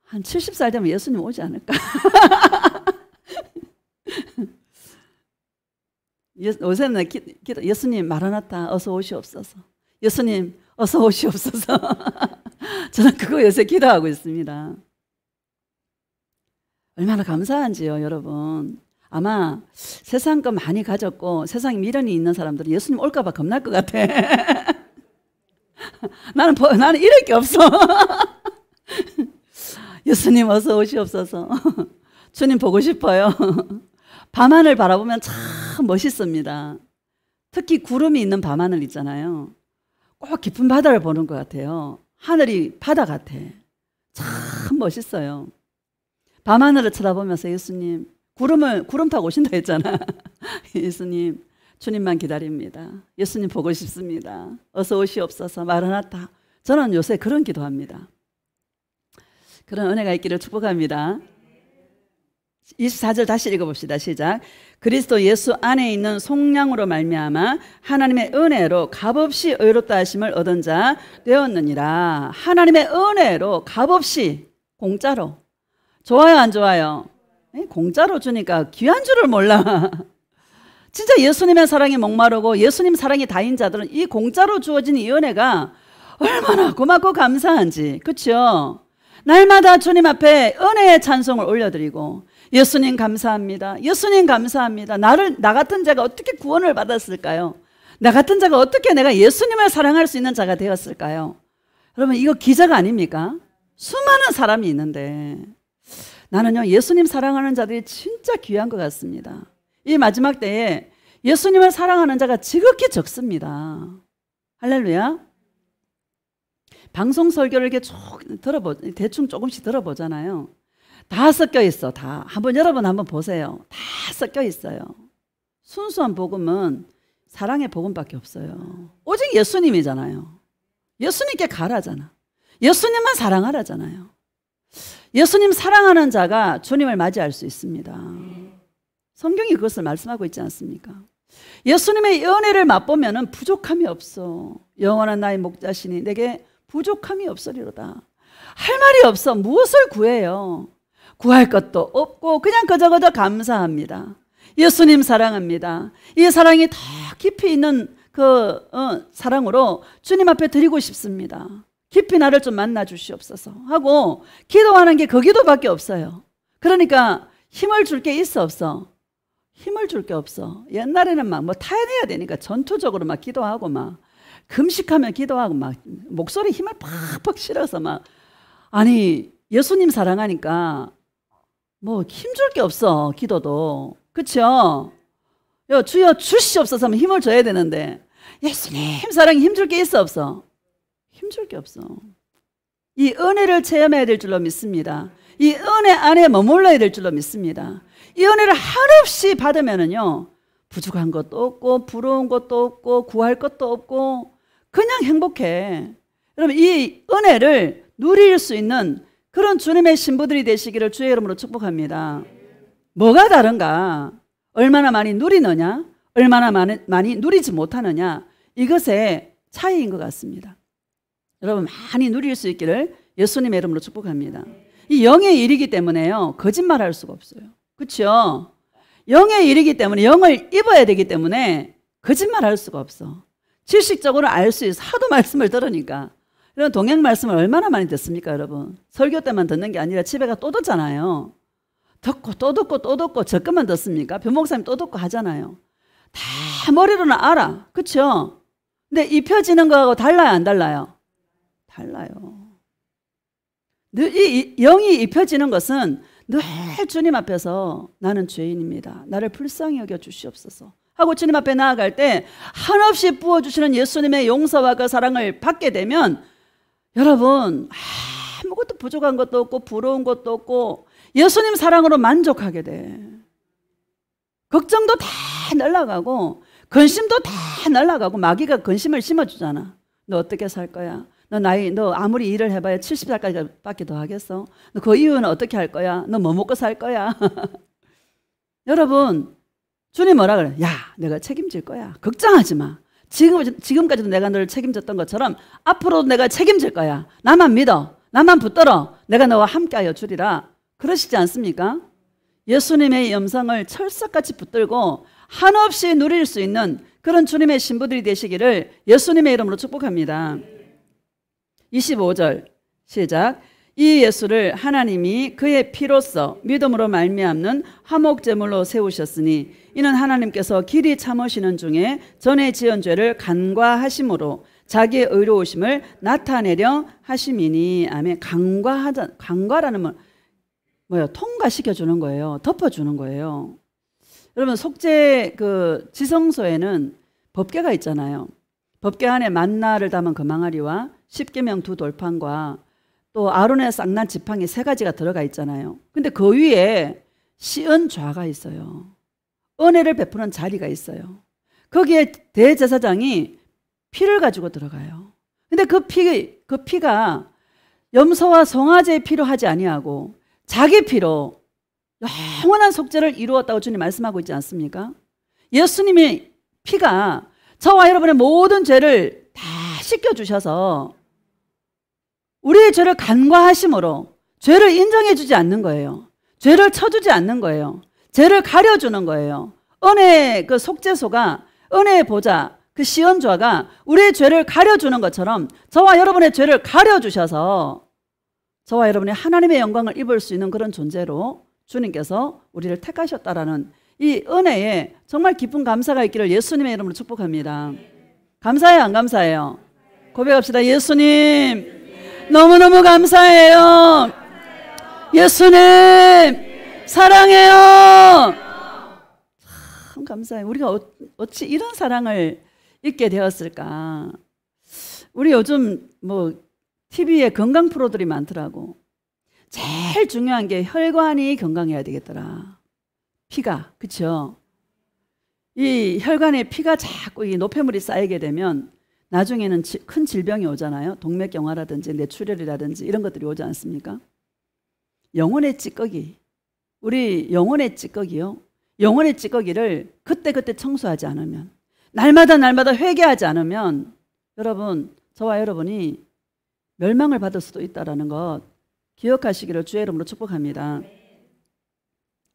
한 70살 되면 예수님 오지 않을까? 요새는 예수님 마라나타 어서 오시옵소서. 예수님 어서 오시옵소서. 저는 그거 요새 기도하고 있습니다. 얼마나 감사한지요, 여러분. 아마 세상 거 많이 가졌고 세상에 미련이 있는 사람들은 예수님 올까 봐 겁날 것 같아. 나는 이럴 게 없어. 예수님 어서 오시옵소서. 주님 보고 싶어요. 밤하늘 바라보면 참 멋있습니다. 특히 구름이 있는 밤하늘 있잖아요. 꼭 깊은 바다를 보는 것 같아요. 하늘이 바다 같아. 참 멋있어요. 밤하늘을 쳐다보면서 예수님, 구름 타고 오신다 했잖아. 예수님, 주님만 기다립니다. 예수님 보고 싶습니다. 어서 오시옵소서. 마라나타. 저는 요새 그런 기도합니다. 그런 은혜가 있기를 축복합니다. 24절 다시 읽어봅시다. 시작. 그리스도 예수 안에 있는 속량으로 말미암아 하나님의 은혜로 값없이 의롭다 하심을 얻은 자 되었느니라. 하나님의 은혜로 값없이, 공짜로. 좋아요 안 좋아요? 공짜로 주니까 귀한 줄을 몰라. 진짜 예수님의 사랑에 목마르고 예수님 사랑이 다인 자들은 이 공짜로 주어진 이 은혜가 얼마나 고맙고 감사한지. 그렇죠? 날마다 주님 앞에 은혜의 찬송을 올려드리고 예수님 감사합니다. 예수님 감사합니다. 나 같은 자가 어떻게 구원을 받았을까요? 나 같은 자가 어떻게 내가 예수님을 사랑할 수 있는 자가 되었을까요? 여러분 이거 기적 아닙니까? 수많은 사람이 있는데 나는요 예수님 사랑하는 자들이 진짜 귀한 것 같습니다. 이 마지막 때에 예수님을 사랑하는 자가 지극히 적습니다. 할렐루야. 방송 설교를 이렇게 대충 조금씩 들어보잖아요. 다 섞여 있어. 다. 여러분 한번 보세요. 다 섞여 있어요. 순수한 복음은 사랑의 복음밖에 없어요. 오직 예수님이잖아요. 예수님께 가라잖아. 예수님만 사랑하라잖아요. 예수님 사랑하는 자가 주님을 맞이할 수 있습니다. 성경이 그것을 말씀하고 있지 않습니까? 예수님의 은혜를 맛보면 부족함이 없어. 영원한 나의 목자시니 내게 부족함이 없으리로다. 할 말이 없어. 무엇을 구해요? 구할 것도 없고 그냥 그저 감사합니다. 예수님 사랑합니다. 이 사랑이 더 깊이 있는 사랑으로 주님 앞에 드리고 싶습니다. 깊이 나를 좀 만나 주시옵소서 하고 기도하는 게 그 기도밖에 없어요. 그러니까 힘을 줄 게 있어 없어? 힘을 줄 게 없어. 옛날에는 막 타협해야 되니까 전투적으로 막 기도하고 막 금식하면 기도하고 막 목소리 힘을 팍팍 실어서 막 아니 예수님 사랑하니까 힘 줄 게 없어. 기도도 그렇죠? 주여 주시옵소서 하면 힘을 줘야 되는데 예수님 사랑에 힘 줄 게 있어 없어? 힘줄 게 없어. 이 은혜를 체험해야 될 줄로 믿습니다. 이 은혜 안에 머물러야 될 줄로 믿습니다. 이 은혜를 한없이 받으면은요 부족한 것도 없고 부러운 것도 없고 구할 것도 없고 그냥 행복해. 여러분 이 은혜를 누릴 수 있는 그런 주님의 신부들이 되시기를 주의 이름으로 축복합니다. 뭐가 다른가? 얼마나 많이 누리느냐? 얼마나 많이 누리지 못하느냐? 이것의 차이인 것 같습니다. 여러분 많이 누릴 수 있기를 예수님의 이름으로 축복합니다. 이 영의 일이기 때문에요 거짓말할 수가 없어요. 그렇죠? 영의 일이기 때문에 영을 입어야 되기 때문에 거짓말할 수가 없어. 지식적으로 알 수 있어. 하도 말씀을 들으니까. 이런 동양 말씀을 얼마나 많이 듣습니까 여러분? 설교 때만 듣는 게 아니라 집에 가 또 듣잖아요. 듣고 또 듣고 또 듣고 적금만 듣습니까? 변목사님 또 듣고 하잖아요. 다 머리로는 알아. 그렇죠? 근데 입혀지는 거하고 달라요 안 달라요? 달라요. 이 영이 입혀지는 것은 늘 주님 앞에서 나는 죄인입니다. 나를 불쌍히 여겨 주시옵소서 하고 주님 앞에 나아갈 때 한없이 부어주시는 예수님의 용서와 그 사랑을 받게 되면 여러분 아무것도 부족한 것도 없고 부러운 것도 없고 예수님 사랑으로 만족하게 돼. 걱정도 다 날아가고 근심도 다 날아가고 마귀가 근심을 심어주잖아. 너 어떻게 살 거야? 너 아무리 일을 해봐야 70살까지 밖에 더 하겠어? 너 그 이후는 어떻게 할 거야? 너 뭐 먹고 살 거야? 여러분, 주님 뭐라 그래? 야, 내가 책임질 거야. 걱정하지 마. 지금까지도 내가 너를 책임졌던 것처럼 앞으로도 내가 책임질 거야. 나만 믿어. 나만 붙들어. 내가 너와 함께하여 주리라. 그러시지 않습니까? 예수님의 음성을 철석같이 붙들고 한없이 누릴 수 있는 그런 주님의 신부들이 되시기를 예수님의 이름으로 축복합니다. 25절 시작. 이 예수를 하나님이 그의 피로써 믿음으로 말미암는 화목제물로 세우셨으니 이는 하나님께서 길이 참으시는 중에 전에 지은 죄를 간과하심으로 자기의 의로우심을 나타내려 하심이니. 아멘. 간과라는 건 뭐예요? 통과시켜 주는 거예요. 덮어주는 거예요. 여러분, 속죄 지성소에는 법궤가 있잖아요. 법궤 안에 만나를 담은 금항아리와 십계명 두 돌판과 또 아론의 쌍난 지팡이 3가지가 들어가 있잖아요. 근데 그 위에 시은 좌가 있어요. 은혜를 베푸는 자리가 있어요. 거기에 대제사장이 피를 가지고 들어가요. 근데 그 피가 염소와 송아지의 피로 하지 아니하고 자기 피로 영원한 속죄를 이루었다고 주님 말씀하고 있지 않습니까? 예수님의 피가 저와 여러분의 모든 죄를 다 씻겨주셔서 우리의 죄를 간과하심으로 죄를 인정해 주지 않는 거예요. 죄를 쳐주지 않는 거예요. 죄를 가려주는 거예요. 은혜의 그 속죄소가, 은혜의 보좌, 그 시언좌가 우리의 죄를 가려주는 것처럼 저와 여러분의 죄를 가려주셔서 저와 여러분이 하나님의 영광을 입을 수 있는 그런 존재로 주님께서 우리를 택하셨다라는 이 은혜에 정말 기쁜 감사가 있기를 예수님의 이름으로 축복합니다. 감사해요, 안 감사해요? 고백합시다. 예수님 너무너무 감사해요. 예수님 사랑해요. 참 감사해요. 우리가 어찌 이런 사랑을 잊게 되었을까? 우리 요즘 TV에 건강 프로들이 많더라고. 제일 중요한 게 혈관이 건강해야 되겠더라. 피가, 그쵸? 이 혈관에 피가 자꾸 이 노폐물이 쌓이게 되면 나중에는 큰 질병이 오잖아요. 동맥경화라든지 뇌출혈이라든지 이런 것들이 오지 않습니까? 영혼의 찌꺼기, 우리 영혼의 찌꺼기요. 영혼의 찌꺼기를 그때그때 청소하지 않으면, 날마다 회개하지 않으면 여러분, 저와 여러분이 멸망을 받을 수도 있다는 것 기억하시기를 주의 이름으로 축복합니다.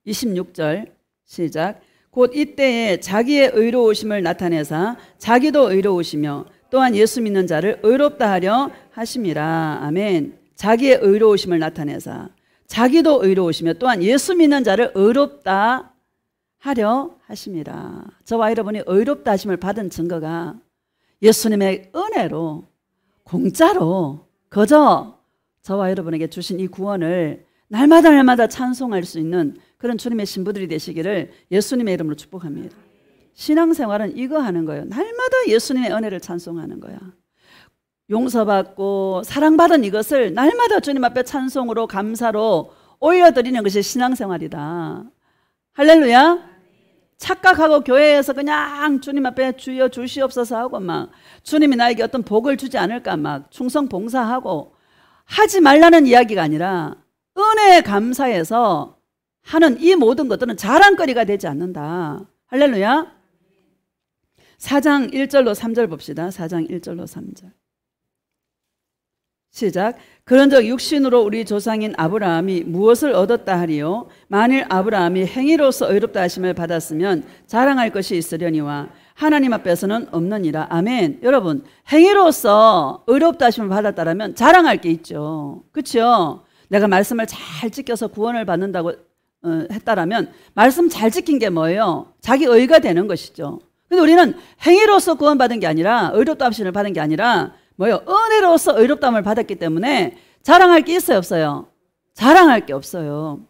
26절 시작. 곧 이때에 자기의 의로우심을 나타내사 자기도 의로우시며 또한 예수 믿는 자를 의롭다 하려 하심이라. 아멘. 자기의 의로우심을 나타내사 자기도 의로우시며 또한 예수 믿는 자를 의롭다 하려 하심이라. 저와 여러분이 의롭다 하심을 받은 증거가 예수님의 은혜로 공짜로 거저 저와 여러분에게 주신 이 구원을 날마다 찬송할 수 있는 그런 주님의 신부들이 되시기를 예수님의 이름으로 축복합니다. 신앙생활은 이거 하는 거예요. 날마다 예수님의 은혜를 찬송하는 거야. 용서받고 사랑받은 이것을 날마다 주님 앞에 찬송으로 감사로 올려드리는 것이 신앙생활이다. 할렐루야. 착각하고 교회에서 그냥 주님 앞에 주여 주시옵소서 하고 막 주님이 나에게 어떤 복을 주지 않을까 막 충성 봉사하고 하지 말라는 이야기가 아니라 은혜에 감사해서 하는 이 모든 것들은 자랑거리가 되지 않는다. 할렐루야. 4장 1절로 3절 봅시다. 4장 1절로 3절 시작. 그런즉 육신으로 우리 조상인 아브라함이 무엇을 얻었다 하리요? 만일 아브라함이 행위로서 의롭다 하심을 받았으면 자랑할 것이 있으려니와 하나님 앞에서는 없느니라. 아멘. 여러분, 행위로서 의롭다 하심을 받았다라면 자랑할 게 있죠. 그렇죠? 내가 말씀을 잘 지켜서 구원을 받는다고 했다라면 말씀 잘 지킨 게 뭐예요? 자기 의가 되는 것이죠. 근데 우리는 행위로서 구원받은 게 아니라 의롭다 하심을 받은 게 아니라 뭐예요? 은혜로서 의롭다함을 받았기 때문에 자랑할 게 있어요, 없어요? 자랑할 게 없어요.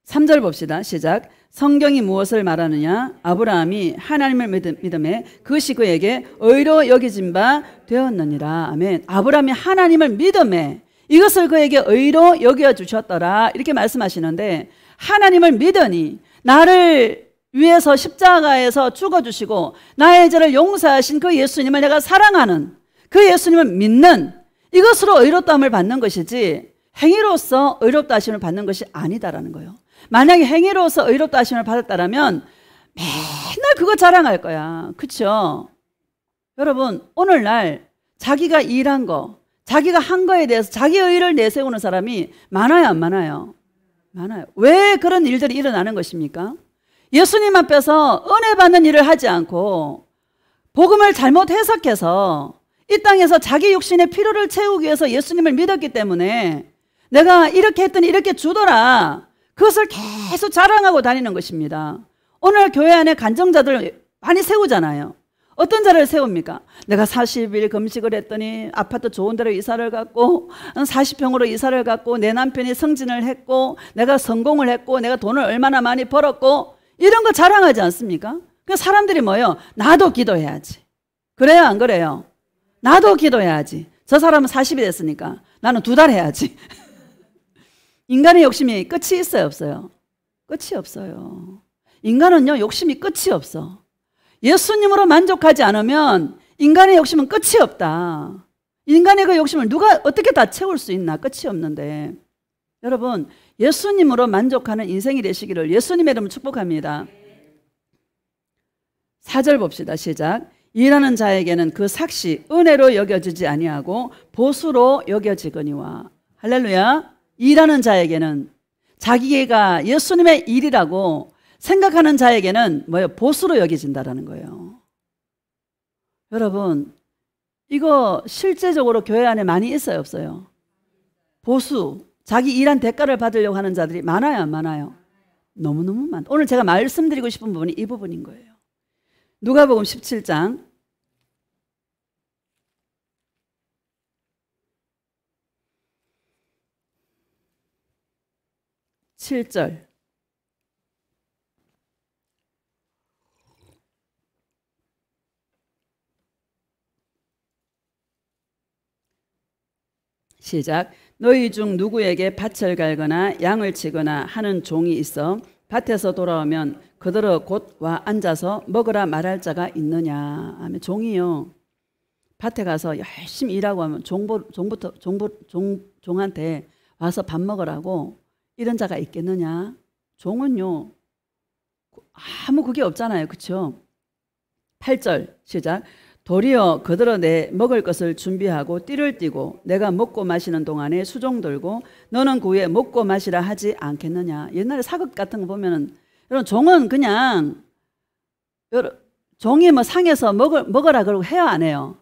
3절 봅시다. 시작. 성경이 무엇을 말하느냐? 아브라함이 하나님을 믿음에 그것이 그에게 의로 여겨진 바 되었느니라. 아멘. 아브라함이 하나님을 믿음에 이것을 그에게 의로 여겨주셨더라. 이렇게 말씀하시는데 하나님을 믿으니 나를 위에서 십자가에서 죽어주시고 나의 죄를 용서하신 그 예수님을 내가 사랑하는, 그 예수님을 믿는, 이것으로 의롭다함을 받는 것이지 행위로서 의롭다 하심을 받는 것이 아니다라는 거예요. 만약에 행위로서 의롭다 하심을 받았다라면 맨날 그거 자랑할 거야. 그렇죠? 여러분, 오늘날 자기가 일한 거, 자기가 한 거에 대해서 자기 의의를 내세우는 사람이 많아요, 안 많아요? 많아요. 왜 그런 일들이 일어나는 것입니까? 예수님 앞에서 은혜 받는 일을 하지 않고 복음을 잘못 해석해서 이 땅에서 자기 육신의 필요를 채우기 위해서 예수님을 믿었기 때문에 내가 이렇게 했더니 이렇게 주더라, 그것을 계속 자랑하고 다니는 것입니다. 오늘 교회 안에 간증자들 많이 세우잖아요. 어떤 자를 세웁니까? 내가 40일 금식을 했더니 아파트 좋은 데로 이사를 갔고 40평으로 이사를 갔고 내 남편이 승진을 했고 내가 성공을 했고 내가 돈을 얼마나 많이 벌었고, 이런 거 자랑하지 않습니까? 그 사람들이 뭐예요? 나도 기도해야지. 그래요, 안 그래요? 나도 기도해야지. 저 사람은 40이 됐으니까 나는 2달 해야지. 인간의 욕심이 끝이 있어요, 없어요? 끝이 없어요. 인간은요, 욕심이 끝이 없어. 예수님으로 만족하지 않으면 인간의 욕심은 끝이 없다. 인간의 그 욕심을 누가 어떻게 다 채울 수 있나? 끝이 없는데. 여러분, 예수님으로 만족하는 인생이 되시기를 예수님의 이름으로 축복합니다. 4절 봅시다. 시작. 일하는 자에게는 그 삭시 은혜로 여겨지지 아니하고 보수로 여겨지거니와. 할렐루야. 일하는 자에게는, 자기가 예수님의 일이라고 생각하는 자에게는 뭐예요? 보수로 여겨진다라는 거예요. 여러분, 이거 실제적으로 교회 안에 많이 있어요, 없어요? 보수, 자기 일한 대가를 받으려고 하는 자들이 많아요, 안 많아요? 너무너무 많다. 오늘 제가 말씀드리고 싶은 부분이 이 부분인 거예요. 누가복음 17장 7절. 시작. 너희 중 누구에게 밭을 갈거나 양을 치거나 하는 종이 있어 밭에서 돌아오면 그대로 곧 와 앉아서 먹으라 말할 자가 있느냐. 아멘. 종이요, 밭에 가서 열심히 일하고 하면 종한테 와서 밥 먹으라고 이런 자가 있겠느냐. 종은요, 아무 그게 없잖아요. 그렇죠? 8절 시작. 도리어 그들어 내 먹을 것을 준비하고 띠를 띠고 내가 먹고 마시는 동안에 수종 들고 너는 그 후에 먹고 마시라 하지 않겠느냐. 옛날에 사극 같은 거 보면은, 여러분, 종은 그냥 종이 뭐 상에서 먹으라 그러고 해요, 안 해요?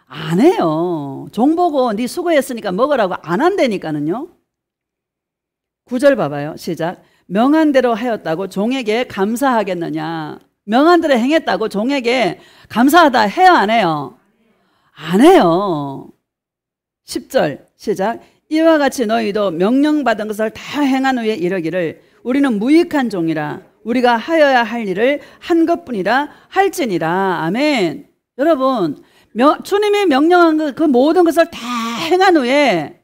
안 해요. 종 보고 네 수고했으니까 먹으라고 안 한다니까는요. 9절 봐봐요. 시작. 명한 대로 하였다고 종에게 감사하겠느냐. 명한 대로 행했다고 종에게 감사하다 해요, 안 해요? 안 해요. 10절 시작. 이와 같이 너희도 명령받은 것을 다 행한 후에 이르기를 우리는 무익한 종이라 우리가 하여야 할 일을 한 것뿐이라 할지니라. 아멘. 여러분, 주님이 명령한 그 모든 것을 다 행한 후에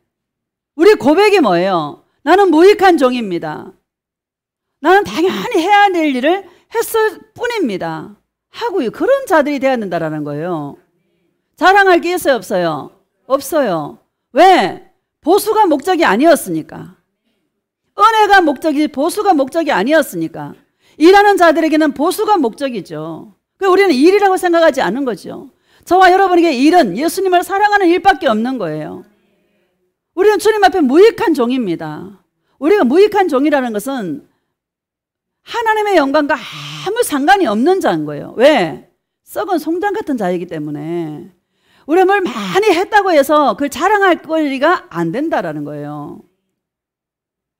우리 고백이 뭐예요? 나는 무익한 종입니다. 나는 당연히 해야 될 일을 했을 뿐입니다. 하고요. 그런 자들이 되어야 된다는 거예요. 자랑할 게 있어요, 없어요? 없어요. 왜? 보수가 목적이 아니었으니까. 은혜가 목적이지 보수가 목적이 아니었으니까. 일하는 자들에게는 보수가 목적이죠. 우리는 일이라고 생각하지 않는 거죠. 저와 여러분에게 일은 예수님을 사랑하는 일밖에 없는 거예요. 우리는 주님 앞에 무익한 종입니다. 우리가 무익한 종이라는 것은 하나님의 영광과 아무 상관이 없는 자인 거예요. 왜? 썩은 송장 같은 자이기 때문에. 우리가 뭘 많이 했다고 해서 그걸 자랑할 거리가 안 된다라는 거예요.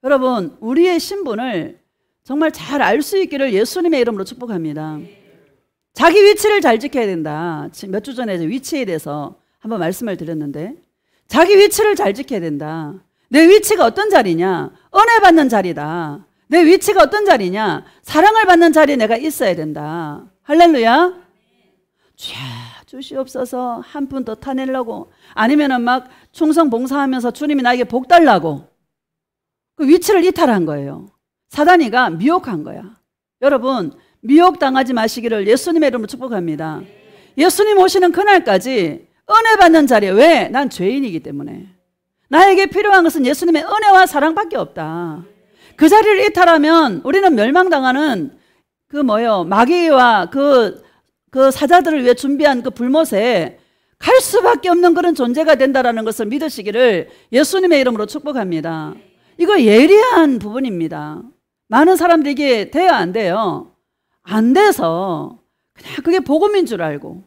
여러분, 우리의 신분을 정말 잘 알 수 있기를 예수님의 이름으로 축복합니다. 자기 위치를 잘 지켜야 된다. 몇 주 전에 위치에 대해서 한번 말씀을 드렸는데, 자기 위치를 잘 지켜야 된다. 내 위치가 어떤 자리냐? 은혜 받는 자리다. 내 위치가 어떤 자리냐? 사랑을 받는 자리에 내가 있어야 된다. 할렐루야. 주여 주시옵소서. 한 푼 더 타내려고, 아니면은 막 충성 봉사하면서 주님이 나에게 복 달라고 그 위치를 이탈한 거예요. 사단이가 미혹한 거야. 여러분, 미혹당하지 마시기를 예수님의 이름으로 축복합니다. 예수님 오시는 그날까지 은혜 받는 자리에, 왜? 난 죄인이기 때문에. 나에게 필요한 것은 예수님의 은혜와 사랑밖에 없다. 그 자리를 이탈하면 우리는 멸망당하는 마귀와 그 사자들을 위해 준비한 그 불못에 갈 수밖에 없는 그런 존재가 된다라는 것을 믿으시기를 예수님의 이름으로 축복합니다. 이거 예리한 부분입니다. 많은 사람들에게 돼야 안 돼요. 안 돼서 그냥 그게 복음인 줄 알고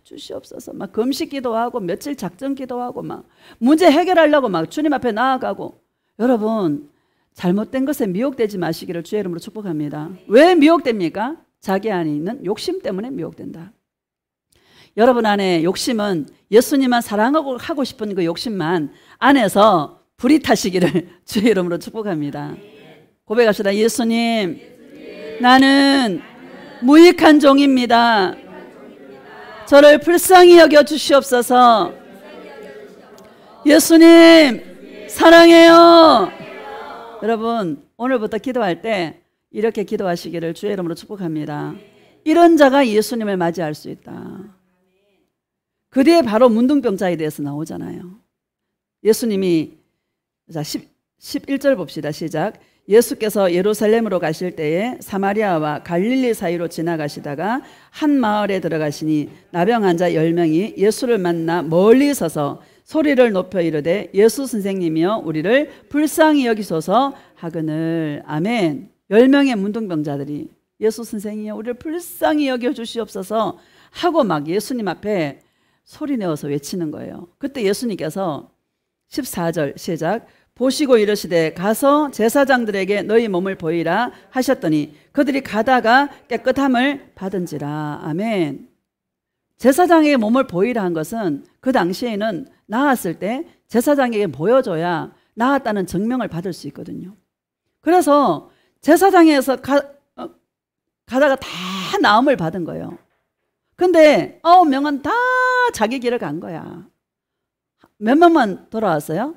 주시옵소서 막 금식 기도하고 며칠 작전 기도하고 막 문제 해결하려고 막 주님 앞에 나아가고. 여러분, 잘못된 것에 미혹되지 마시기를 주의 이름으로 축복합니다. 왜 미혹됩니까? 자기 안에 있는 욕심 때문에 미혹된다. 여러분 안에 욕심은 예수님만 사랑하고 싶은 그 욕심만 안에서 불이 타시기를 주의 이름으로 축복합니다. 고백합시다. 예수님, 나는 무익한 종입니다. 저를 불쌍히 여겨 주시옵소서. 예수님, 사랑해요. 여러분, 오늘부터 기도할 때 이렇게 기도하시기를 주의 이름으로 축복합니다. 이런 자가 예수님을 맞이할 수 있다. 그 뒤에 바로 문둥병자에 대해서 나오잖아요. 예수님이, 자, 11절 봅시다. 시작. 예수께서 예루살렘으로 가실 때에 사마리아와 갈릴리 사이로 지나가시다가 한 마을에 들어가시니 나병 환자 10명이 예수를 만나 멀리 서서 소리를 높여 이르되 예수 선생님이여 우리를 불쌍히 여기소서 하거늘. 아멘. 10명의 문둥병자들이 예수 선생님이여 우리를 불쌍히 여겨 주시옵소서 하고 막 예수님 앞에 소리 내어서 외치는 거예요. 그때 예수님께서 14절 시작. 보시고 이르시되 가서 제사장들에게 너희 몸을 보이라 하셨더니 그들이 가다가 깨끗함을 받은지라. 아멘. 제사장에게 몸을 보이라 한 것은 그 당시에는 나았을 때 제사장에게 보여줘야 나았다는 증명을 받을 수 있거든요. 그래서 제사장에서 가다가 다 나음을 받은 거예요. 근데 9명은 다 자기 길을 간 거야. 몇 명만 돌아왔어요?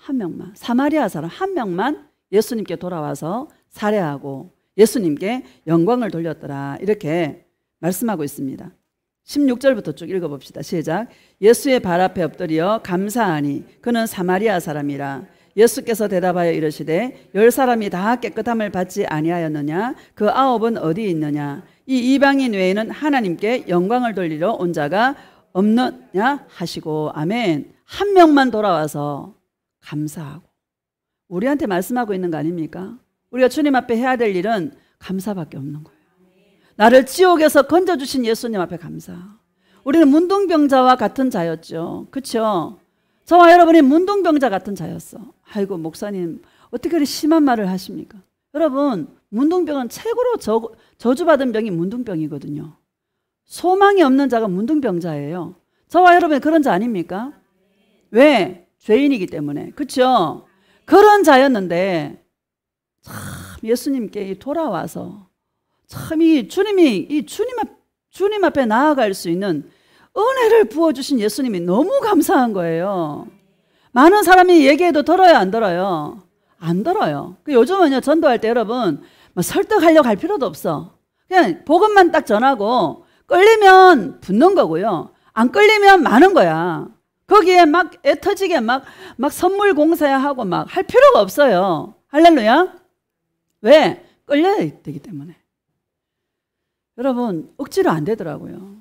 한 명만. 사마리아 사람 한 명만 예수님께 돌아와서 살해하고 예수님께 영광을 돌렸더라. 이렇게 말씀하고 있습니다. 16절부터 쭉 읽어봅시다. 시작. 예수의 발 앞에 엎드려 감사하니 그는 사마리아 사람이라. 예수께서 대답하여 이르시되 10사람이 다 깨끗함을 받지 아니하였느냐? 그 9은 어디 있느냐? 이 이방인 외에는 하나님께 영광을 돌리러 온 자가 없느냐 하시고. 아멘. 한 명만 돌아와서 감사하고. 우리한테 말씀하고 있는 거 아닙니까? 우리가 주님 앞에 해야 될 일은 감사밖에 없는 거예요. 나를 지옥에서 건져주신 예수님 앞에 감사. 우리는 문둥병자와 같은 자였죠. 그렇죠? 저와 여러분이 문둥병자 같은 자였어. 아이고 목사님 어떻게 그렇게 심한 말을 하십니까? 여러분, 문둥병은 최고로 저주받은 병이 문둥병이거든요. 소망이 없는 자가 문둥병자예요. 저와 여러분이 그런 자 아닙니까? 왜? 죄인이기 때문에. 그렇죠? 그런 자였는데 참 예수님께 돌아와서 참 주님 앞에 나아갈 수 있는 은혜를 부어주신 예수님이 너무 감사한 거예요. 많은 사람이 얘기해도 들어요, 안 들어요? 안 들어요. 요즘은요, 전도할 때 여러분 설득하려고 할 필요도 없어. 그냥 복음만 딱 전하고 끌리면 붙는 거고요. 안 끌리면 마는 거야. 거기에 막 애터지게 막 선물 공세하고 막 할 필요가 없어요. 할렐루야. 왜? 끌려야 되기 때문에. 여러분, 억지로 안 되더라고요.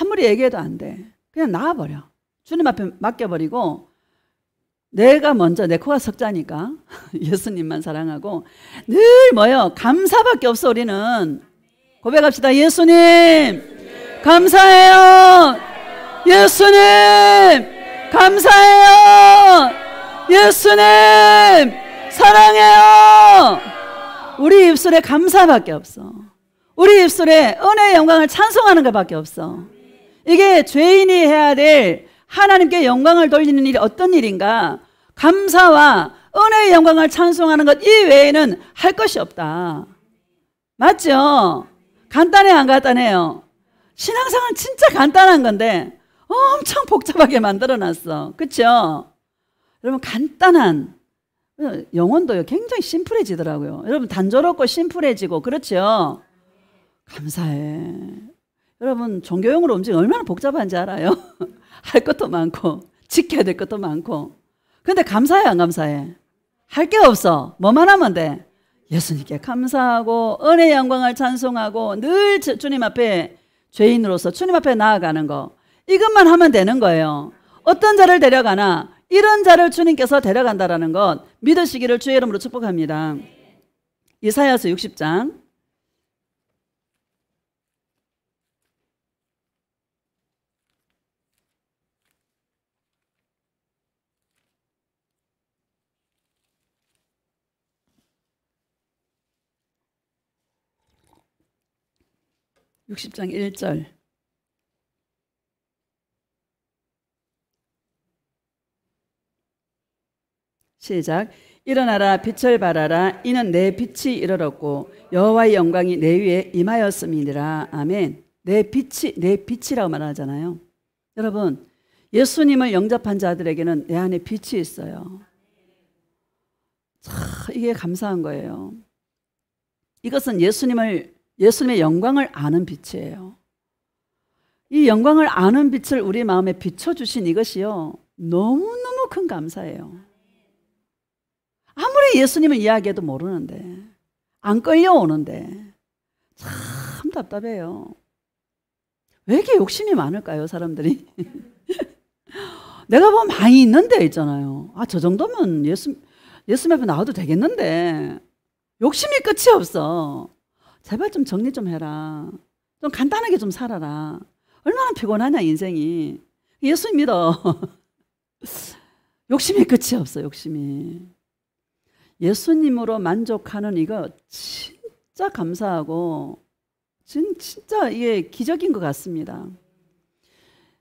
아무리 얘기해도 안 돼. 그냥 나와버려. 주님 앞에 맡겨버리고 내가 먼저, 내 코가 석자니까 예수님만 사랑하고 늘 뭐요? 감사밖에 없어. 우리는 고백합시다. 예수님 감사해요. 예수님 감사해요. 예수님 사랑해요. 우리 입술에 감사밖에 없어. 우리 입술에 은혜의 영광을 찬송하는 것밖에 없어. 이게 죄인이 해야 될 하나님께 영광을 돌리는 일이 어떤 일인가? 감사와 은혜의 영광을 찬송하는 것 이외에는 할 것이 없다. 맞죠? 간단해 안 간단해요? 신앙생활은 진짜 간단한 건데 엄청 복잡하게 만들어놨어. 그렇죠? 여러분, 간단한 영혼도요 굉장히 심플해지더라고요. 여러분, 단조롭고 심플해지고. 그렇죠? 감사해. 여러분 종교용으로 움직이면 얼마나 복잡한지 알아요? 할 것도 많고 지켜야 될 것도 많고. 근데 감사해 안 감사해? 할 게 없어. 뭐만 하면 돼? 예수님께 감사하고 은혜의 영광을 찬송하고 늘 주님 앞에 죄인으로서 주님 앞에 나아가는 거. 이것만 하면 되는 거예요. 어떤 자를 데려가나 이런 자를 주님께서 데려간다라는 것 믿으시기를 주의 이름으로 축복합니다. 이사야서 60장 60장 1절 시작. 일어나라 빛을 발하라 이는 내 빛이 이르렀고 여호와의 영광이 내 위에 임하였음이니라. 아멘. 내 빛이라고 말하잖아요. 여러분 예수님을 영접한 자들에게는 내 안에 빛이 있어요. 참 이게 감사한 거예요. 이것은 예수님의 영광을 아는 빛이에요. 이 영광을 아는 빛을 우리 마음에 비춰주신 이것이요 너무너무 큰 감사예요. 아무리 예수님을 이야기해도 모르는데 안 끌려오는데 참 답답해요. 왜 이렇게 욕심이 많을까요 사람들이? 내가 보면 많이 있는 데 있잖아요. 아, 저 정도면 예수 앞에 나와도 되겠는데 욕심이 끝이 없어. 제발 좀 정리 좀 해라. 좀 간단하게 좀 살아라. 얼마나 피곤하냐 인생이. 예수 믿어. 욕심이 끝이 없어. 욕심이. 예수님으로 만족하는 이거 진짜 감사하고 진짜 이게 기적인 것 같습니다.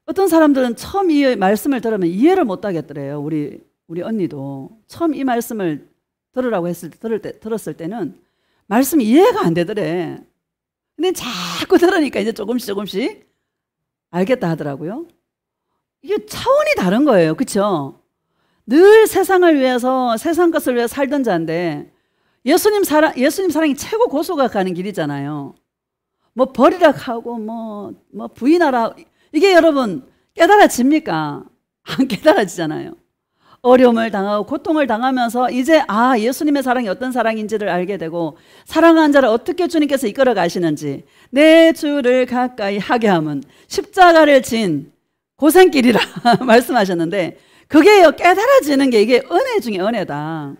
어떤 사람들은 처음 이 말씀을 들으면 이해를 못 하겠더래요. 우리 언니도 처음 이 말씀을 들으라고 들었을 때는 말씀이 이해가 안 되더래. 근데 자꾸 들으니까 이제 조금씩 알겠다 하더라고요. 이게 차원이 다른 거예요. 그렇죠? 늘 세상을 위해서 세상 것을 위해 살던 자인데 예수님 사랑이 최고 고소가 가는 길이잖아요. 뭐 버리라 하고 뭐 부인하라. 이게 여러분 깨달아집니까? 안 깨달아지잖아요. 어려움을 당하고 고통을 당하면서 이제 예수님의 사랑이 어떤 사랑인지를 알게 되고 사랑하는 자를 어떻게 주님께서 이끌어 가시는지 내 주를 가까이 하게 함은 십자가를 진 고생길이라 말씀하셨는데 그게 깨달아지는 게 이게 은혜 중에 은혜다.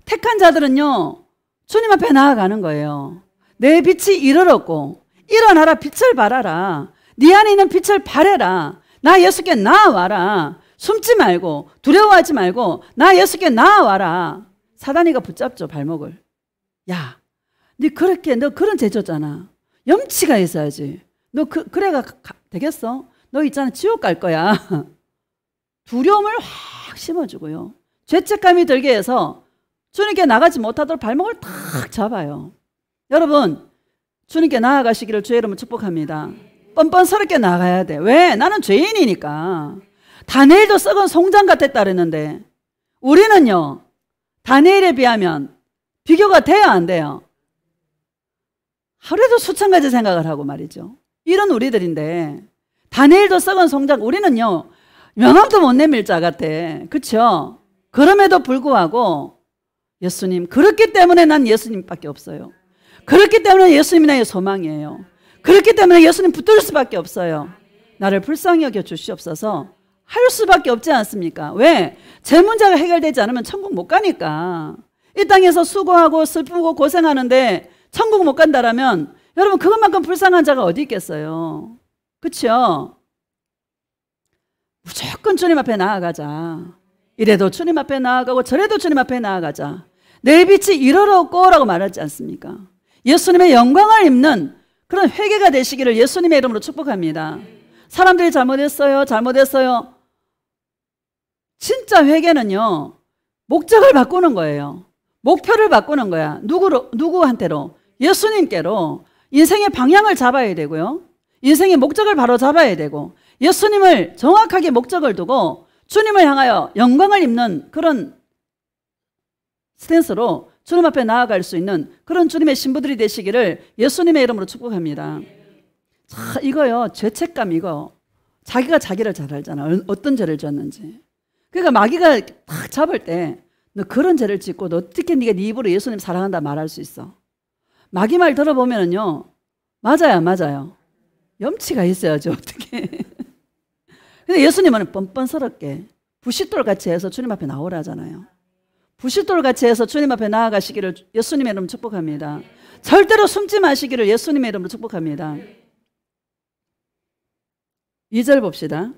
택한 자들은요 주님 앞에 나아가는 거예요. 내 빛이 이르렀고 일어나라 빛을 발하라. 네 안에 있는 빛을 발해라. 나 예수께 나아와라. 숨지 말고 두려워하지 말고 나 예수께 나아와라. 사단이가 붙잡죠 발목을. 야, 너 그런 제조잖아. 염치가 있어야지. 너 그래가 되겠어? 너 있잖아 지옥 갈 거야. 두려움을 확 심어주고요. 죄책감이 들게 해서 주님께 나가지 못하도록 발목을 탁 잡아요. 여러분 주님께 나아가시기를 주의 이름으로 축복합니다. 뻔뻔스럽게 나가야 돼. 왜? 나는 죄인이니까. 다니엘도 썩은 송장 같았다 그랬는데 우리는요 다니엘에 비하면 비교가 돼야 안 돼요? 하루에도 수천 가지 생각을 하고 말이죠. 이런 우리들인데 다니엘도 썩은 송장, 우리는요 명함도 못 내밀 자 같아. 그렇죠? 그럼에도 불구하고 예수님, 그렇기 때문에 난 예수님밖에 없어요. 그렇기 때문에 예수님이 나의 소망이에요. 그렇기 때문에 예수님 붙들 수밖에 없어요. 나를 불쌍히 여겨 주시옵소서 할 수밖에 없지 않습니까? 왜? 제 문제가 해결되지 않으면 천국 못 가니까. 이 땅에서 수고하고 슬프고 고생하는데 천국 못 간다라면 여러분 그것만큼 불쌍한 자가 어디 있겠어요? 그렇죠? 무조건 주님 앞에 나아가자. 이래도 주님 앞에 나아가고 저래도 주님 앞에 나아가자. 내 빛이 이르렀고 라고 말하지 않습니까? 예수님의 영광을 입는 그런 회개가 되시기를 예수님의 이름으로 축복합니다. 사람들이 잘못했어요. 진짜 회개는요 목적을 바꾸는 거예요. 목표를 바꾸는 거야. 누구한테로? 예수님께로. 인생의 방향을 잡아야 되고요. 인생의 목적을 바로 잡아야 되고 예수님을 정확하게 목적을 두고 주님을 향하여 영광을 입는 그런 스탠스로 주님 앞에 나아갈 수 있는 그런 주님의 신부들이 되시기를 예수님의 이름으로 축복합니다. 자, 이거요, 죄책감 이거. 자기가 자기를 잘 알잖아. 어떤 죄를 지었는지. 그러니까 마귀가 딱 잡을 때 너 그런 죄를 짓고 너 어떻게 네가 네 입으로 예수님 사랑한다 말할 수 있어. 마귀 말 들어보면은요, 맞아요. 염치가 있어야죠, 어떻게. 근데 예수님은 뻔뻔스럽게 부싯돌 같이 해서 주님 앞에 나오라잖아요. 부싯돌 같이 해서 주님 앞에 나아가시기를 예수님의 이름으로 축복합니다. 절대로 숨지 마시기를 예수님의 이름으로 축복합니다. 2절 봅시다.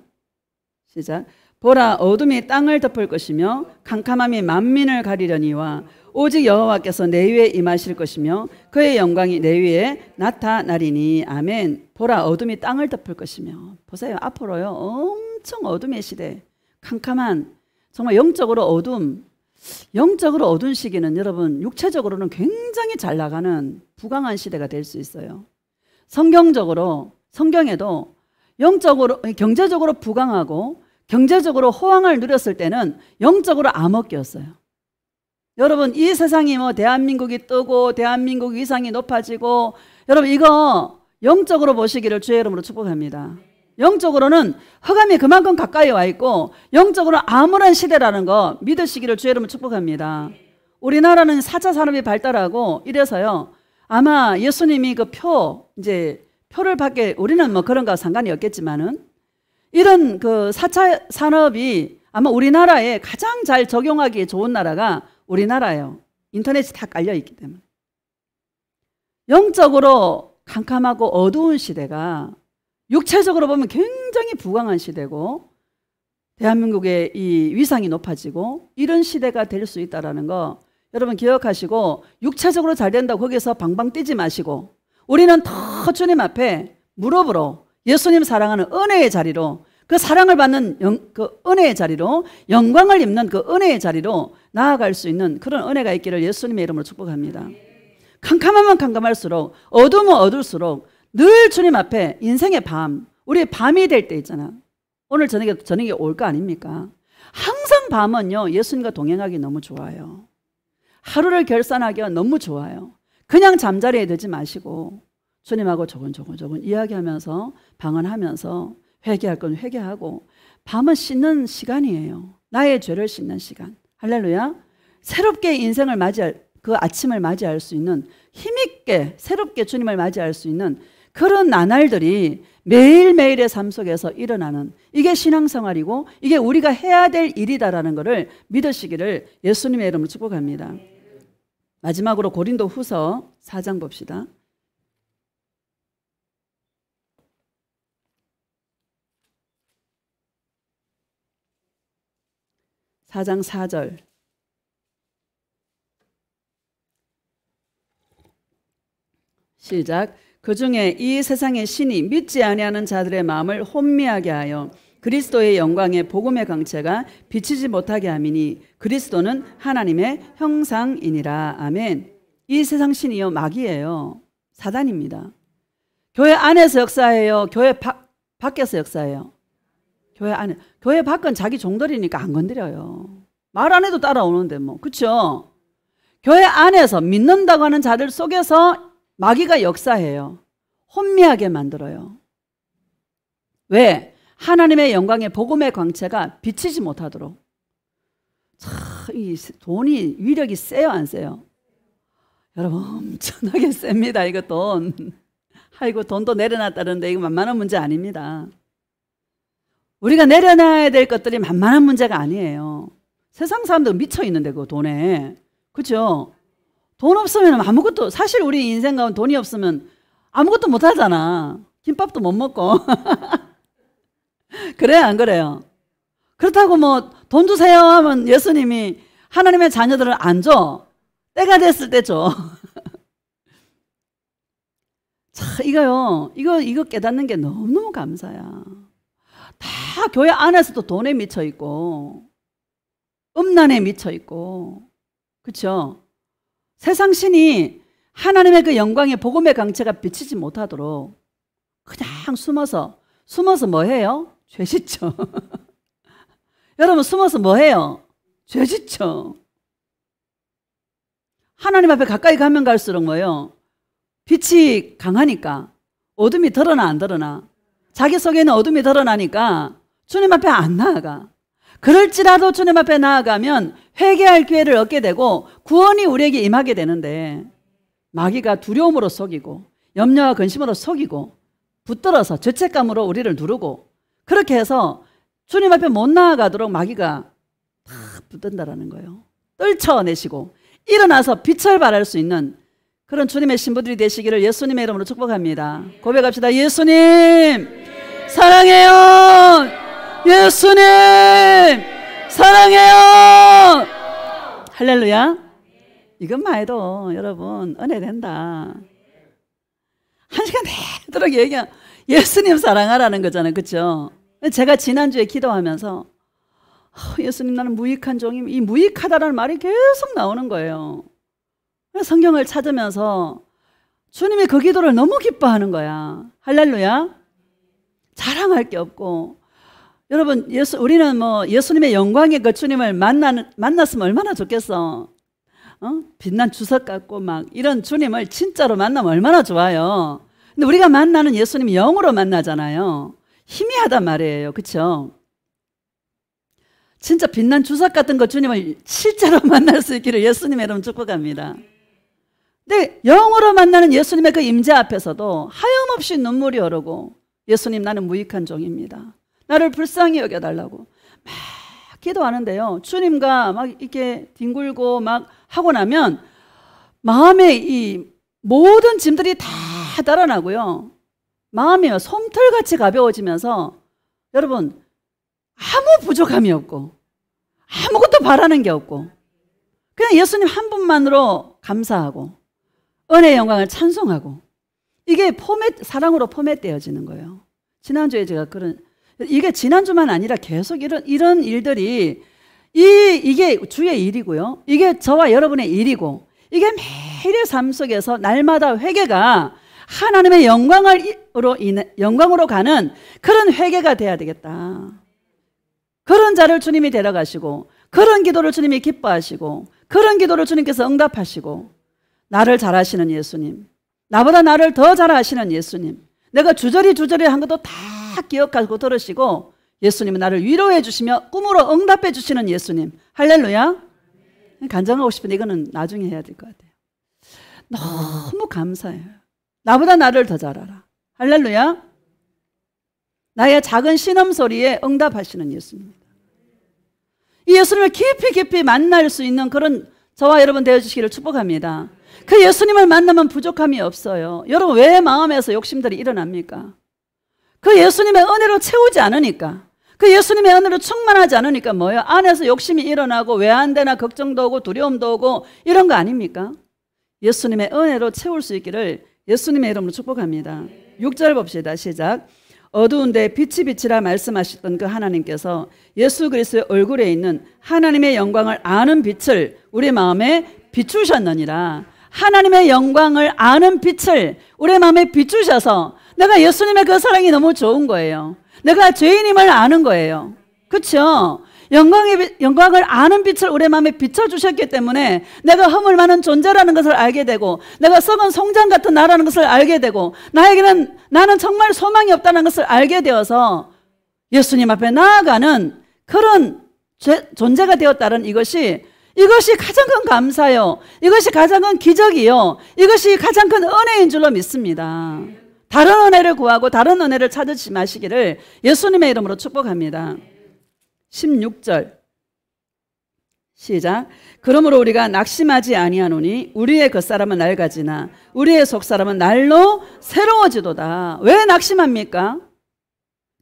시작. 보라, 어둠이 땅을 덮을 것이며 캄캄함이 만민을 가리려니와 오직 여호와께서 내 위에 임하실 것이며 그의 영광이 내 위에 나타나리니. 아멘. 보라, 어둠이 땅을 덮을 것이며. 보세요, 앞으로요 엄청 어둠의 시대, 캄캄한, 정말 영적으로 어두운 시기는 여러분 육체적으로는 굉장히 잘 나가는 부강한 시대가 될 수 있어요. 성경에도 영적으로, 경제적으로 부강하고 경제적으로 호황을 누렸을 때는 영적으로 암흑기였어요. 여러분, 이 세상이 뭐 대한민국이 뜨고 대한민국 위상이 높아지고, 여러분 이거 영적으로 보시기를 주의 이름으로 축복합니다. 영적으로는 흑암이 그만큼 가까이 와 있고 영적으로 암울한 시대라는 거 믿으시기를 주의 이름으로 축복합니다. 우리나라는 4차 산업이 발달하고 이래서요, 아마 예수님이 그 표를 받게, 우리는 뭐 그런 거 상관이 없겠지만은 이런 그 4차 산업이 아마 우리나라에 가장 잘 적용하기에 좋은 나라가 우리나라예요. 인터넷이 다 깔려있기 때문에. 영적으로 캄캄하고 어두운 시대가 육체적으로 보면 굉장히 부강한 시대고 대한민국의 이 위상이 높아지고 이런 시대가 될 수 있다는 거 여러분 기억하시고, 육체적으로 잘 된다고 거기서 방방 뛰지 마시고 우리는 더 주님 앞에 무릎으로 예수님 사랑하는 은혜의 자리로, 그 사랑을 받는 그 은혜의 자리로, 영광을 입는 그 은혜의 자리로 나아갈 수 있는 그런 은혜가 있기를 예수님의 이름으로 축복합니다. 캄캄하면 캄캄할수록, 어두우면 어두울수록 늘 주님 앞에 인생의 밤, 우리 밤이 될 때 있잖아. 오늘 저녁에 올 거 아닙니까? 항상 밤은요 예수님과 동행하기 너무 좋아요. 하루를 결산하기가 너무 좋아요. 그냥 잠자리에 들지 마시고 주님하고 조곤조곤 이야기하면서 방언하면서 회개할 건 회개하고, 밤은 씻는 시간이에요. 나의 죄를 씻는 시간. 할렐루야. 새롭게 인생을 맞이할, 그 아침을 맞이할 수 있는, 힘있게 새롭게 주님을 맞이할 수 있는 그런 나날들이 매일매일의 삶 속에서 일어나는, 이게 신앙생활이고 이게 우리가 해야 될 일이다라는 것을 믿으시기를 예수님의 이름으로 축복합니다. 마지막으로 고린도 후서 4장 봅시다. 4장 4절. 시작. 그 중에 이 세상의 신이 믿지 아니하는 자들의 마음을 혼미하게 하여 그리스도의 영광의 복음의 강체가 비치지 못하게 함이니 그리스도는 하나님의 형상이니라. 아멘. 이 세상 신이요 마귀예요. 사단입니다. 교회 안에서 역사해요? 교회 밖에서 역사해요? 교회 안에. 교회 밖은 자기 종들이니까 안 건드려요. 말 안 해도 따라오는데 뭐, 그렇죠? 교회 안에서 믿는다고 하는 자들 속에서 마귀가 역사해요. 혼미하게 만들어요. 왜? 하나님의 영광의 복음의 광채가 비치지 못하도록. 참, 이 돈이 위력이 세요, 안 세요? 여러분 엄청나게 셉니다. 이거 돈. 아이고 돈도 내려놨다는데 이거 만만한 문제 아닙니다. 우리가 내려놔야 될 것들이 만만한 문제가 아니에요. 세상 사람들 미쳐 있는데 그 돈에, 그렇죠? 돈 없으면 아무것도, 사실 우리 인생 가운데 돈이 없으면 아무것도 못 하잖아. 김밥도 못 먹고. 그래요, 안 그래요? 그렇다고 뭐 돈 주세요 하면 예수님이 하나님의 자녀들을 안 줘. 때가 됐을 때 줘. 자, 이거 깨닫는 게 너무너무 감사야. 다 교회 안에서도 돈에 미쳐 있고 음란에 미쳐 있고, 그렇죠? 세상 신이 하나님의 그 영광의 복음의 강체가 비치지 못하도록 그냥 숨어서 뭐 해요? 죄 짓죠. 여러분 숨어서 뭐 해요? 죄 짓죠. 하나님 앞에 가까이 가면 갈수록 뭐예요? 빛이 강하니까 어둠이 드러나 안 드러나? 자기 속에는 어둠이 드러나니까 주님 앞에 안 나아가. 그럴지라도 주님 앞에 나아가면 회개할 기회를 얻게 되고 구원이 우리에게 임하게 되는데 마귀가 두려움으로 속이고 염려와 근심으로 속이고 붙들어서 죄책감으로 우리를 누르고 그렇게 해서 주님 앞에 못 나아가도록 마귀가 다 붙든다라는 거예요. 떨쳐내시고 일어나서 빛을 발할 수 있는 그런 주님의 신부들이 되시기를 예수님의 이름으로 축복합니다. 고백합시다. 예수님 사랑해요. 예수님 사랑해요. 할렐루야. 이것만 해도 여러분 은혜 된다. 한 시간 내도록 얘기한 예수님 사랑하라는 거잖아요. 그렇죠? 제가 지난주에 기도하면서 예수님 나는 무익한 종임, 이 무익하다라는 말이 계속 나오는 거예요. 성경을 찾으면서 주님이 그 기도를 너무 기뻐하는 거야. 할렐루야. 자랑할 게 없고 여러분 우리는 뭐 예수님의 영광의 그 주님을 만났으면 얼마나 좋겠어. 빛난 주석 같고 막 이런 주님을 진짜로 만나면 얼마나 좋아요. 근데 우리가 만나는 예수님이 영으로 만나잖아요. 희미하단 말이에요. 그렇죠? 진짜 빛난 주석 같은 그 주님을 실제로 만날 수 있기를 예수님의 이름 축복합니다. 근데 영으로 만나는 예수님의 그 임재 앞에서도 하염없이 눈물이 흐르고 예수님 나는 무익한 종입니다. 나를 불쌍히 여겨달라고 막 기도하는데요. 주님과 막 이렇게 뒹굴고 막 하고 나면 마음에 이 모든 짐들이 다 달아나고요. 마음이 솜털같이 가벼워지면서 여러분 아무 부족함이 없고 아무것도 바라는 게 없고 그냥 예수님 한 분만으로 감사하고 은혜의 영광을 찬송하고 이게 사랑으로 포맷되어지는 거예요. 지난주에 제가 이게 지난주만 아니라 계속 이런 일들이 이게 주의 일이고요. 이게 저와 여러분의 일이고 이게 매일의 삶 속에서 날마다 회개가 하나님의 영광으로 가는 그런 회개가 돼야 되겠다. 그런 자를 주님이 데려가시고 그런 기도를 주님이 기뻐하시고 그런 기도를 주님께서 응답하시고 나를 잘 아시는 예수님, 나보다 나를 더 잘 아시는 예수님, 내가 주저리 한 것도 다 기억하고 들으시고 예수님은 나를 위로해 주시며 꿈으로 응답해 주시는 예수님. 할렐루야. 간증하고 싶은데 이거는 나중에 해야 될 것 같아요. 너무 감사해요. 나보다 나를 더 잘 알아. 할렐루야. 나의 작은 신음소리에 응답하시는 예수님입니다. 이 예수님을 깊이 만날 수 있는 그런 저와 여러분 되어주시기를 축복합니다. 그 예수님을 만나면 부족함이 없어요. 여러분 왜 마음에서 욕심들이 일어납니까? 그 예수님의 은혜로 채우지 않으니까, 그 예수님의 은혜로 충만하지 않으니까 뭐예요? 안에서 욕심이 일어나고 왜 안 되나 걱정도 오고 두려움도 오고 이런 거 아닙니까? 예수님의 은혜로 채울 수 있기를 예수님의 이름으로 축복합니다. 6절 봅시다. 시작. 어두운데 빛이 빛이라 말씀하셨던 그 하나님께서 예수 그리스도의 얼굴에 있는 하나님의 영광을 아는 빛을 우리 마음에 비추셨느니라. 하나님의 영광을 아는 빛을 우리 마음에 비추셔서 내가 예수님의 그 사랑이 너무 좋은 거예요. 내가 죄인임을 아는 거예요. 그렇죠? 영광을 아는 빛을 우리 마음에 비춰주셨기 때문에 내가 허물 많은 존재라는 것을 알게 되고 내가 썩은 송장 같은 나라는 것을 알게 되고 나는 정말 소망이 없다는 것을 알게 되어서 예수님 앞에 나아가는 그런 존재가 되었다는 이것이 가장 큰 감사요. 이것이 가장 큰 기적이요. 이것이 가장 큰 은혜인 줄로 믿습니다. 다른 은혜를 구하고 다른 은혜를 찾으지 마시기를 예수님의 이름으로 축복합니다. 16절 시작. 그러므로 우리가 낙심하지 아니하노니 우리의 겉사람은 낡아지나 우리의 속사람은 날로 새로워지도다. 왜 낙심합니까?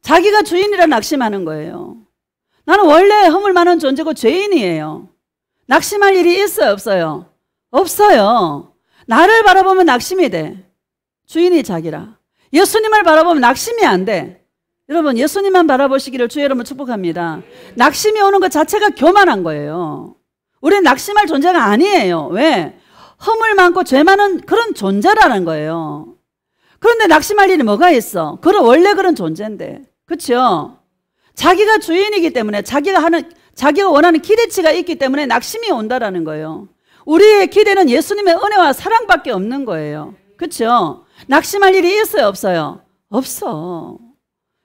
자기가 주인이라 낙심하는 거예요. 나는 원래 허물 많은 존재고 죄인이에요. 낙심할 일이 있어요, 없어요? 없어요. 나를 바라보면 낙심이 돼. 주인이 자기라. 예수님을 바라보면 낙심이 안 돼. 여러분 예수님만 바라보시기를 주의 이름으로 축복합니다. 낙심이 오는 것 자체가 교만한 거예요. 우리는 낙심할 존재가 아니에요. 왜? 허물 많고 죄 많은 그런 존재라는 거예요. 그런데 낙심할 일이 뭐가 있어? 원래 그런 존재인데. 그렇죠? 자기가 주인이기 때문에 자기가 원하는 기대치가 있기 때문에 낙심이 온다라는 거예요. 우리의 기대는 예수님의 은혜와 사랑밖에 없는 거예요. 그렇죠? 낙심할 일이 있어요, 없어요? 없어.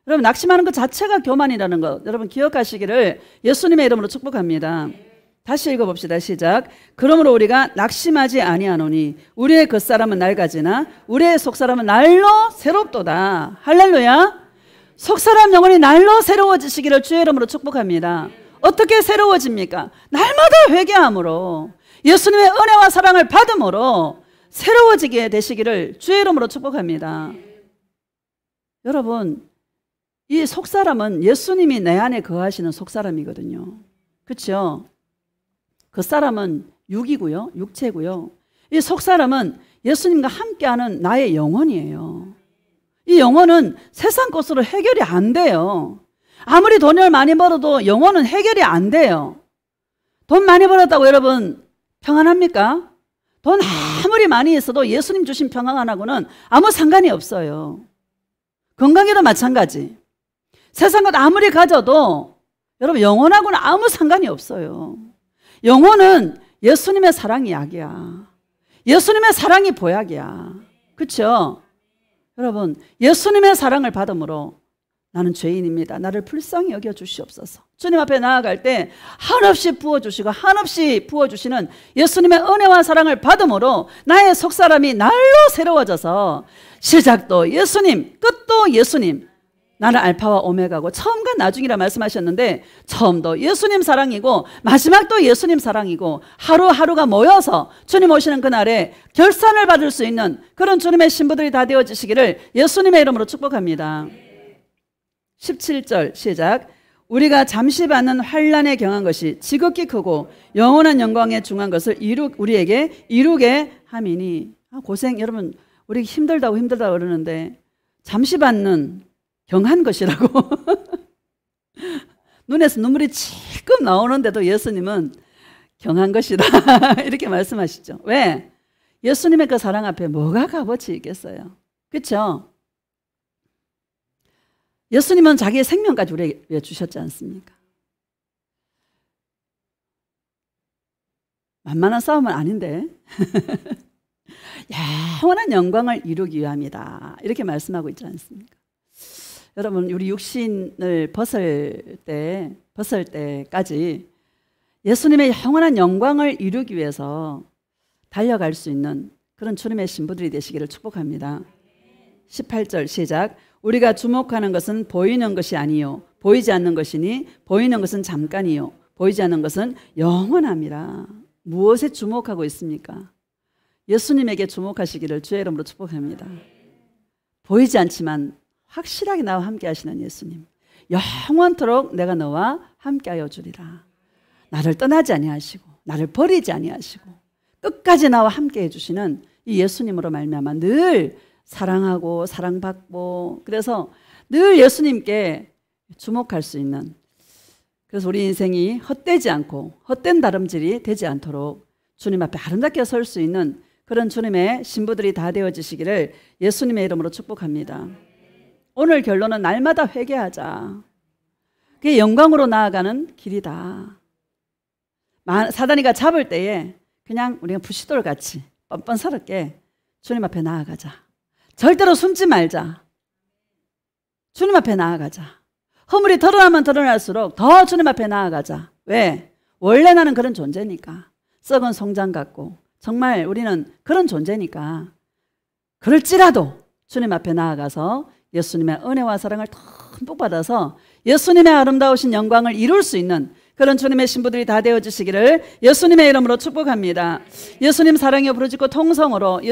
여러분, 낙심하는 것 자체가 교만이라는 것 여러분 기억하시기를 예수님의 이름으로 축복합니다. 다시 읽어봅시다. 시작. 그러므로 우리가 낙심하지 아니하노니 우리의 겉사람은 낡아지나 우리의 속사람은 날로 새롭도다. 할렐루야. 속사람 영혼이 날로 새로워지시기를 주의 이름으로 축복합니다. 어떻게 새로워집니까? 날마다 회개함으로 예수님의 은혜와 사랑을 받음으로 새로워지게 되시기를 주의 이름으로 축복합니다. 여러분, 이 속사람은 예수님이 내 안에 거하시는 속사람이거든요. 그렇죠? 겉사람은 육이고요, 육체고요. 이 속사람은 예수님과 함께하는 나의 영혼이에요. 이 영혼은 세상 것으로 해결이 안 돼요. 아무리 돈을 많이 벌어도 영혼은 해결이 안 돼요. 돈 많이 벌었다고 여러분 평안합니까? 돈 아무리 많이 있어도 예수님 주신 평안하고는 아무 상관이 없어요. 건강에도 마찬가지. 세상 것 아무리 가져도 여러분 영혼하고는 아무 상관이 없어요. 영혼은 예수님의 사랑이 약이야. 예수님의 사랑이 보약이야. 그렇죠? 여러분, 예수님의 사랑을 받음으로 나는 죄인입니다. 나를 불쌍히 여겨 주시옵소서. 주님 앞에 나아갈 때 한없이 부어주시고 한없이 부어주시는 예수님의 은혜와 사랑을 받음으로 나의 속사람이 날로 새로워져서 시작도 예수님, 끝도 예수님. 나는 알파와 오메가고 처음과 나중이라 말씀하셨는데 처음도 예수님 사랑이고 마지막도 예수님 사랑이고 하루하루가 모여서 주님 오시는 그날에 결산을 받을 수 있는 그런 주님의 신부들이 다 되어지시기를 예수님의 이름으로 축복합니다. 17절 시작. 우리가 잠시 받는 환난에 경한 것이 지극히 크고 영원한 영광에 중한 것을 우리에게 이루게 함이니. 고생 여러분 우리 힘들다고 그러는데 잠시 받는 경한 것이라고 눈에서 눈물이 찔끔 나오는데도 예수님은 경한 것이다 이렇게 말씀하시죠. 왜? 예수님의 그 사랑 앞에 뭐가 값어치 있겠어요? 그렇죠? 예수님은 자기의 생명까지 우리에게 주셨지 않습니까? 만만한 싸움은 아닌데 영원한 영광을 이루기 위함이다 이렇게 말씀하고 있지 않습니까? 여러분 우리 육신을 벗을 때까지 예수님의 영원한 영광을 이루기 위해서 달려갈 수 있는 그런 주님의 신부들이 되시기를 축복합니다. 18절 시작. 우리가 주목하는 것은 보이는 것이 아니요 보이지 않는 것이니 보이는 것은 잠깐이요 보이지 않는 것은 영원함이라. 무엇에 주목하고 있습니까? 예수님에게 주목하시기를 주의 이름으로 축복합니다. 보이지 않지만 확실하게 나와 함께 하시는 예수님. 영원토록 내가 너와 함께하여 주리라. 나를 떠나지 아니하시고 나를 버리지 아니하시고 끝까지 나와 함께해 주시는 이 예수님으로 말미암아 늘 사랑하고 사랑받고 그래서 늘 예수님께 주목할 수 있는 그래서 우리 인생이 헛되지 않고 헛된 다름질이 되지 않도록 주님 앞에 아름답게 설 수 있는 그런 주님의 신부들이 다 되어지시기를 예수님의 이름으로 축복합니다. 오늘 결론은 날마다 회개하자. 그게 영광으로 나아가는 길이다. 사단이가 잡을 때에 그냥 우리가 부시돌같이 뻔뻔스럽게 주님 앞에 나아가자. 절대로 숨지 말자. 주님 앞에 나아가자. 허물이 드러나면 드러날수록 더 주님 앞에 나아가자. 왜? 원래 나는 그런 존재니까. 썩은 송장 같고 정말 우리는 그런 존재니까 그럴지라도 주님 앞에 나아가서 예수님의 은혜와 사랑을 듬뿍 받아서 예수님의 아름다우신 영광을 이룰 수 있는 그런 주님의 신부들이 다 되어주시기를 예수님의 이름으로 축복합니다. 예수님 사랑에 부르짖고 통성으로